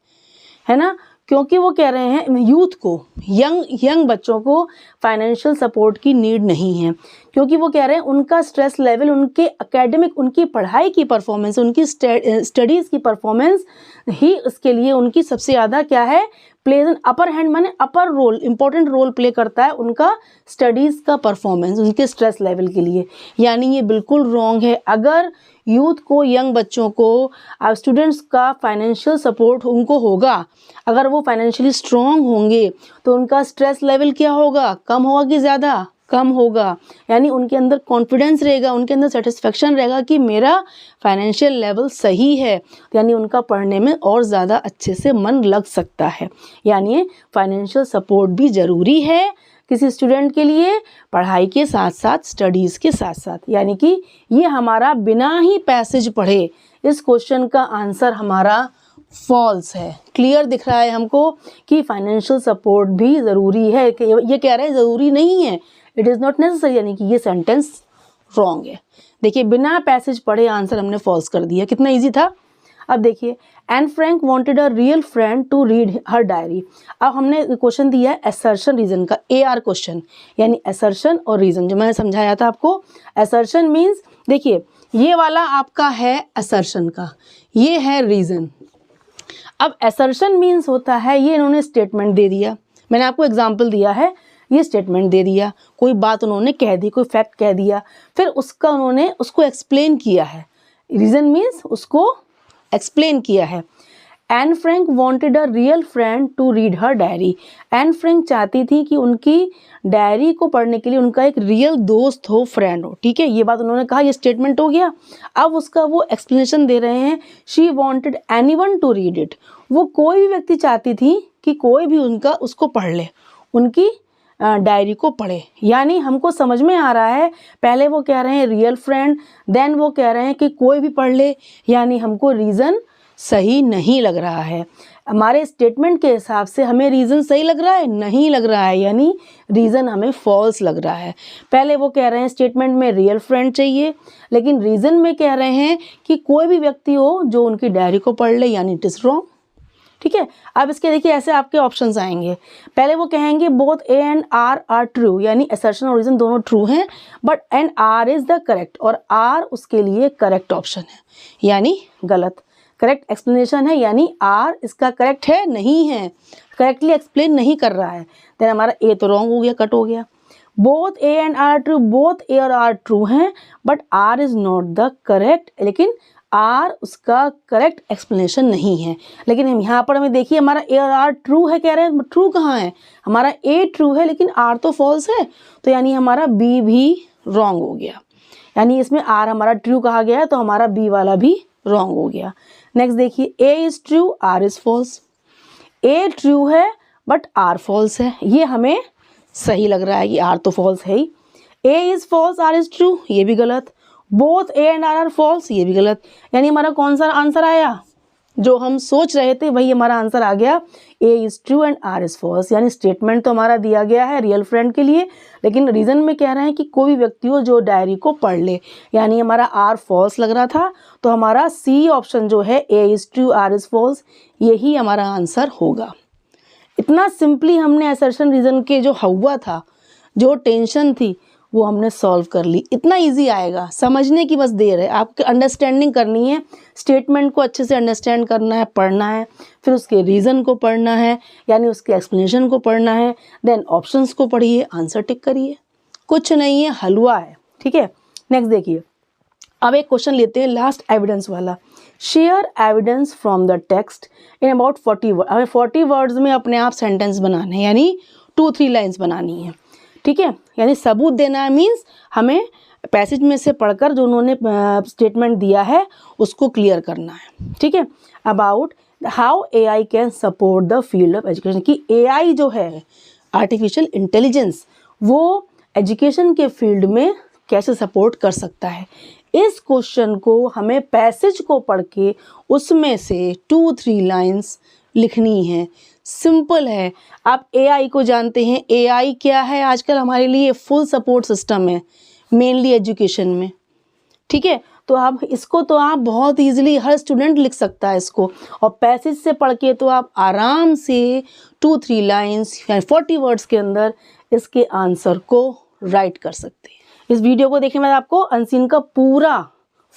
है ना, क्योंकि वो कह रहे हैं यूथ को, यंग बच्चों को फाइनेंशियल सपोर्ट की नीड नहीं है, क्योंकि वो कह रहे हैं उनका स्ट्रेस लेवल, उनके एकेडमिक, उनकी पढ़ाई की परफॉर्मेंस, उनकी स्टडीज़ की परफॉर्मेंस ही उसके लिए उनकी सबसे ज़्यादा क्या है, प्लेज एन अपर हैंड, माने अपर रोल, इंपॉर्टेंट रोल प्ले करता है उनका स्टडीज़ का परफॉर्मेंस उनके स्ट्रेस लेवल के लिए। यानी ये बिल्कुल रॉन्ग है। अगर यूथ को, यंग बच्चों को, स्टूडेंट्स का फाइनेंशियल सपोर्ट उनको होगा, अगर वो फाइनेंशियली स्ट्रॉन्ग होंगे तो उनका स्ट्रेस लेवल क्या होगा, कम होगा कि ज़्यादा, कम होगा। यानी उनके अंदर कॉन्फिडेंस रहेगा, उनके अंदर सेटिस्फेक्शन रहेगा कि मेरा फाइनेंशियल लेवल सही है, यानी उनका पढ़ने में और ज़्यादा अच्छे से मन लग सकता है। यानी फाइनेंशियल सपोर्ट भी ज़रूरी है किसी स्टूडेंट के लिए, पढ़ाई के साथ साथ, स्टडीज़ के साथ साथ। यानी कि ये हमारा बिना ही पैसेज पढ़े इस क्वेश्चन का आंसर हमारा फॉल्स है। क्लियर दिख रहा है हमको कि फाइनेंशियल सपोर्ट भी ज़रूरी है, ये कह रहे हैं ज़रूरी नहीं है, इट इज़ नॉट नेसेसरी, यानी कि ये सेंटेंस रॉन्ग है। देखिए बिना पैसेज पढ़े आंसर हमने फॉल्स कर दिया, कितना इजी था। अब देखिए Anne Frank wanted a real friend to read her diary. अब हमने क्वेश्चन दिया है असर्शन रीजन का, AR क्वेश्चन, यानी असर्शन और रीजन, जो मैंने समझाया था आपको। असर्शन मीन्स, देखिए ये वाला आपका है असर्शन का, ये है रीजन। अब असर्शन मीन्स होता है, ये इन्होंने स्टेटमेंट दे दिया, मैंने आपको एग्जाम्पल दिया है, ये स्टेटमेंट दे दिया, कोई बात उन्होंने कह दी, कोई फैक्ट कह दिया, फिर उसका उन्होंने उसको एक्सप्लेन किया है। रीज़न मीन्स उसको एक्सप्लेन किया है। Anne Frank wanted a real friend to read her diary. Anne Frank चाहती थी कि उनकी डायरी को पढ़ने के लिए उनका एक रियल दोस्त हो, फ्रेंड हो। ठीक है, ये बात उन्होंने कहा, ये स्टेटमेंट हो गया। अब उसका वो एक्सप्लेनेशन दे रहे हैं, she wanted anyone to read it. वो कोई भी व्यक्ति चाहती थी कि कोई भी उनका उसको पढ़ ले, उनकी डायरी को पढ़े। यानी हमको समझ में आ रहा है, पहले वो कह रहे हैं रियल फ्रेंड, देन वो कह रहे हैं कि कोई भी पढ़ ले, यानी हमको रीज़न सही नहीं लग रहा है। हमारे स्टेटमेंट के हिसाब से हमें रीज़न सही लग रहा है, नहीं लग रहा है, यानी रीज़न हमें फॉल्स लग रहा है। पहले वो कह रहे हैं स्टेटमेंट में रियल फ्रेंड चाहिए, लेकिन रीज़न में कह रहे हैं कि कोई भी व्यक्ति हो जो उनकी डायरी को पढ़ ले, यानी इट इज़ रॉन्ग। ठीक है, अब इसके देखिए ऐसे आपके ऑप्शंस आएंगे। पहले वो कहेंगे both A and R true, यानी असर्शन और रीजन दोनों ट्रू हैं, but and R is the correct, और आर उसके लिए करेक्ट ऑप्शन है, यानी गलत। करेक्ट एक्सप्लेनेशन है, यानी आर इसका करेक्ट है, नहीं है, करेक्टली एक्सप्लेन नहीं कर रहा है। देन हमारा ए तो रॉन्ग हो गया, कट हो गया। Both A and R true, both A और आर ट्रू हैं, but R is not the correct, लेकिन आर उसका करेक्ट एक्सप्लेनेशन नहीं है। लेकिन हम यहाँ पर हमें देखिए, हमारा ए और आर ट्रू है, कह रहे हैं ट्रू कहाँ है, हमारा ए ट्रू है लेकिन आर तो फॉल्स है, तो यानी हमारा बी भी रॉन्ग हो गया। यानी इसमें आर हमारा ट्रू कहा गया है, तो हमारा बी वाला भी रॉन्ग हो गया। नेक्स्ट देखिए, A is true, R is false. A true है बट आर फॉल्स है, ये हमें सही लग रहा है कि आर तो फॉल्स है ही। A is false, R is true, ये भी गलत। Both A and R false, ये भी गलत। यानी हमारा कौन सा आंसर आया, जो हम सोच रहे थे वही हमारा आंसर आ गया, A is true and R is false. यानी स्टेटमेंट तो हमारा दिया गया है रियल फ्रेंड के लिए, लेकिन रीज़न में कह रहे हैं कि कोई भी व्यक्ति हो जो डायरी को पढ़ ले, यानी हमारा आर फॉल्स लग रहा था, तो हमारा सी ऑप्शन जो है A is true R is false, यही हमारा आंसर होगा। इतना सिंपली हमने असर्शन रीज़न के जो हुआ था, जो टेंशन थी, वो हमने सॉल्व कर ली। इतना इजी आएगा, समझने की बस देर है, आपको अंडरस्टैंडिंग करनी है, स्टेटमेंट को अच्छे से अंडरस्टैंड करना है, पढ़ना है, फिर उसके रीज़न को पढ़ना है, यानी उसके एक्सप्लेनेशन को पढ़ना है, देन ऑप्शंस को पढ़िए, आंसर टिक करिए, कुछ नहीं है, हलवा है। ठीक है, नेक्स्ट देखिए, अब एक क्वेश्चन लेते हैं लास्ट एविडेंस वाला। Share evidence from the text in about 40 word. हमें 40 वर्ड्स में अपने आप सेंटेंस बनाने हैं, यानी 2-3 लाइन्स बनानी है। ठीक है, यानी सबूत देना है, मीन्स हमें पैसेज में से पढ़कर जो उन्होंने स्टेटमेंट दिया है उसको क्लियर करना है। ठीक है, about how AI can support the field of education, कि एआई जो है आर्टिफिशियल इंटेलिजेंस, वो एजुकेशन के फील्ड में कैसे सपोर्ट कर सकता है। इस क्वेश्चन को हमें पैसेज को पढ़ के उसमें से 2-3 लाइन्स लिखनी है। सिंपल है, आप एआई को जानते हैं, एआई क्या है, आजकल हमारे लिए फुल सपोर्ट सिस्टम है, मेनली एजुकेशन में। ठीक है, तो आप इसको तो आप बहुत इजीली, हर स्टूडेंट लिख सकता है इसको, और पैसेज से पढ़ के तो आप आराम से 2-3 लाइन्स या 40 वर्ड्स के अंदर इसके आंसर को राइट कर सकते हैं। इस वीडियो को देखने में आपको अनसीन का पूरा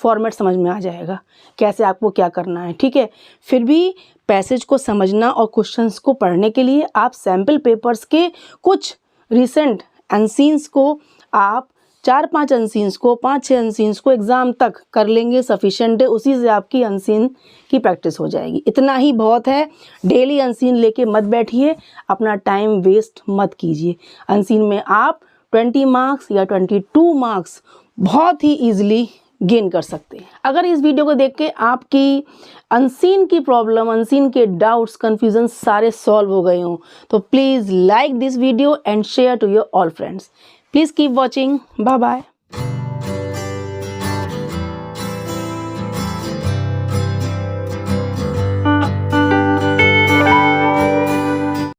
फॉर्मेट समझ में आ जाएगा, कैसे आपको क्या करना है। ठीक है, फिर भी पैसेज को समझना और क्वेश्चंस को पढ़ने के लिए आप सैम्पल पेपर्स के कुछ रिसेंट अनसीन्स को आप 4-5 अनसीन्स को 5-6 अनसीन्स को एग्ज़ाम तक कर लेंगे, सफिशिएंट है, उसी से आपकी अनसीन की प्रैक्टिस हो जाएगी। इतना ही बहुत है, डेली अनसीन लेके मत बैठिए, अपना टाइम वेस्ट मत कीजिए। अनसीन में आप 20 मार्क्स या 22 मार्क्स बहुत ही ईजिली गेन कर सकते हैं। अगर इस वीडियो को देख के आपकी अनसीन की प्रॉब्लम, अनसीन के डाउट्स, कन्फ्यूजन सारे सॉल्व हो गए हों, तो please like this video and share to your all friends. Please keep watching, bye bye.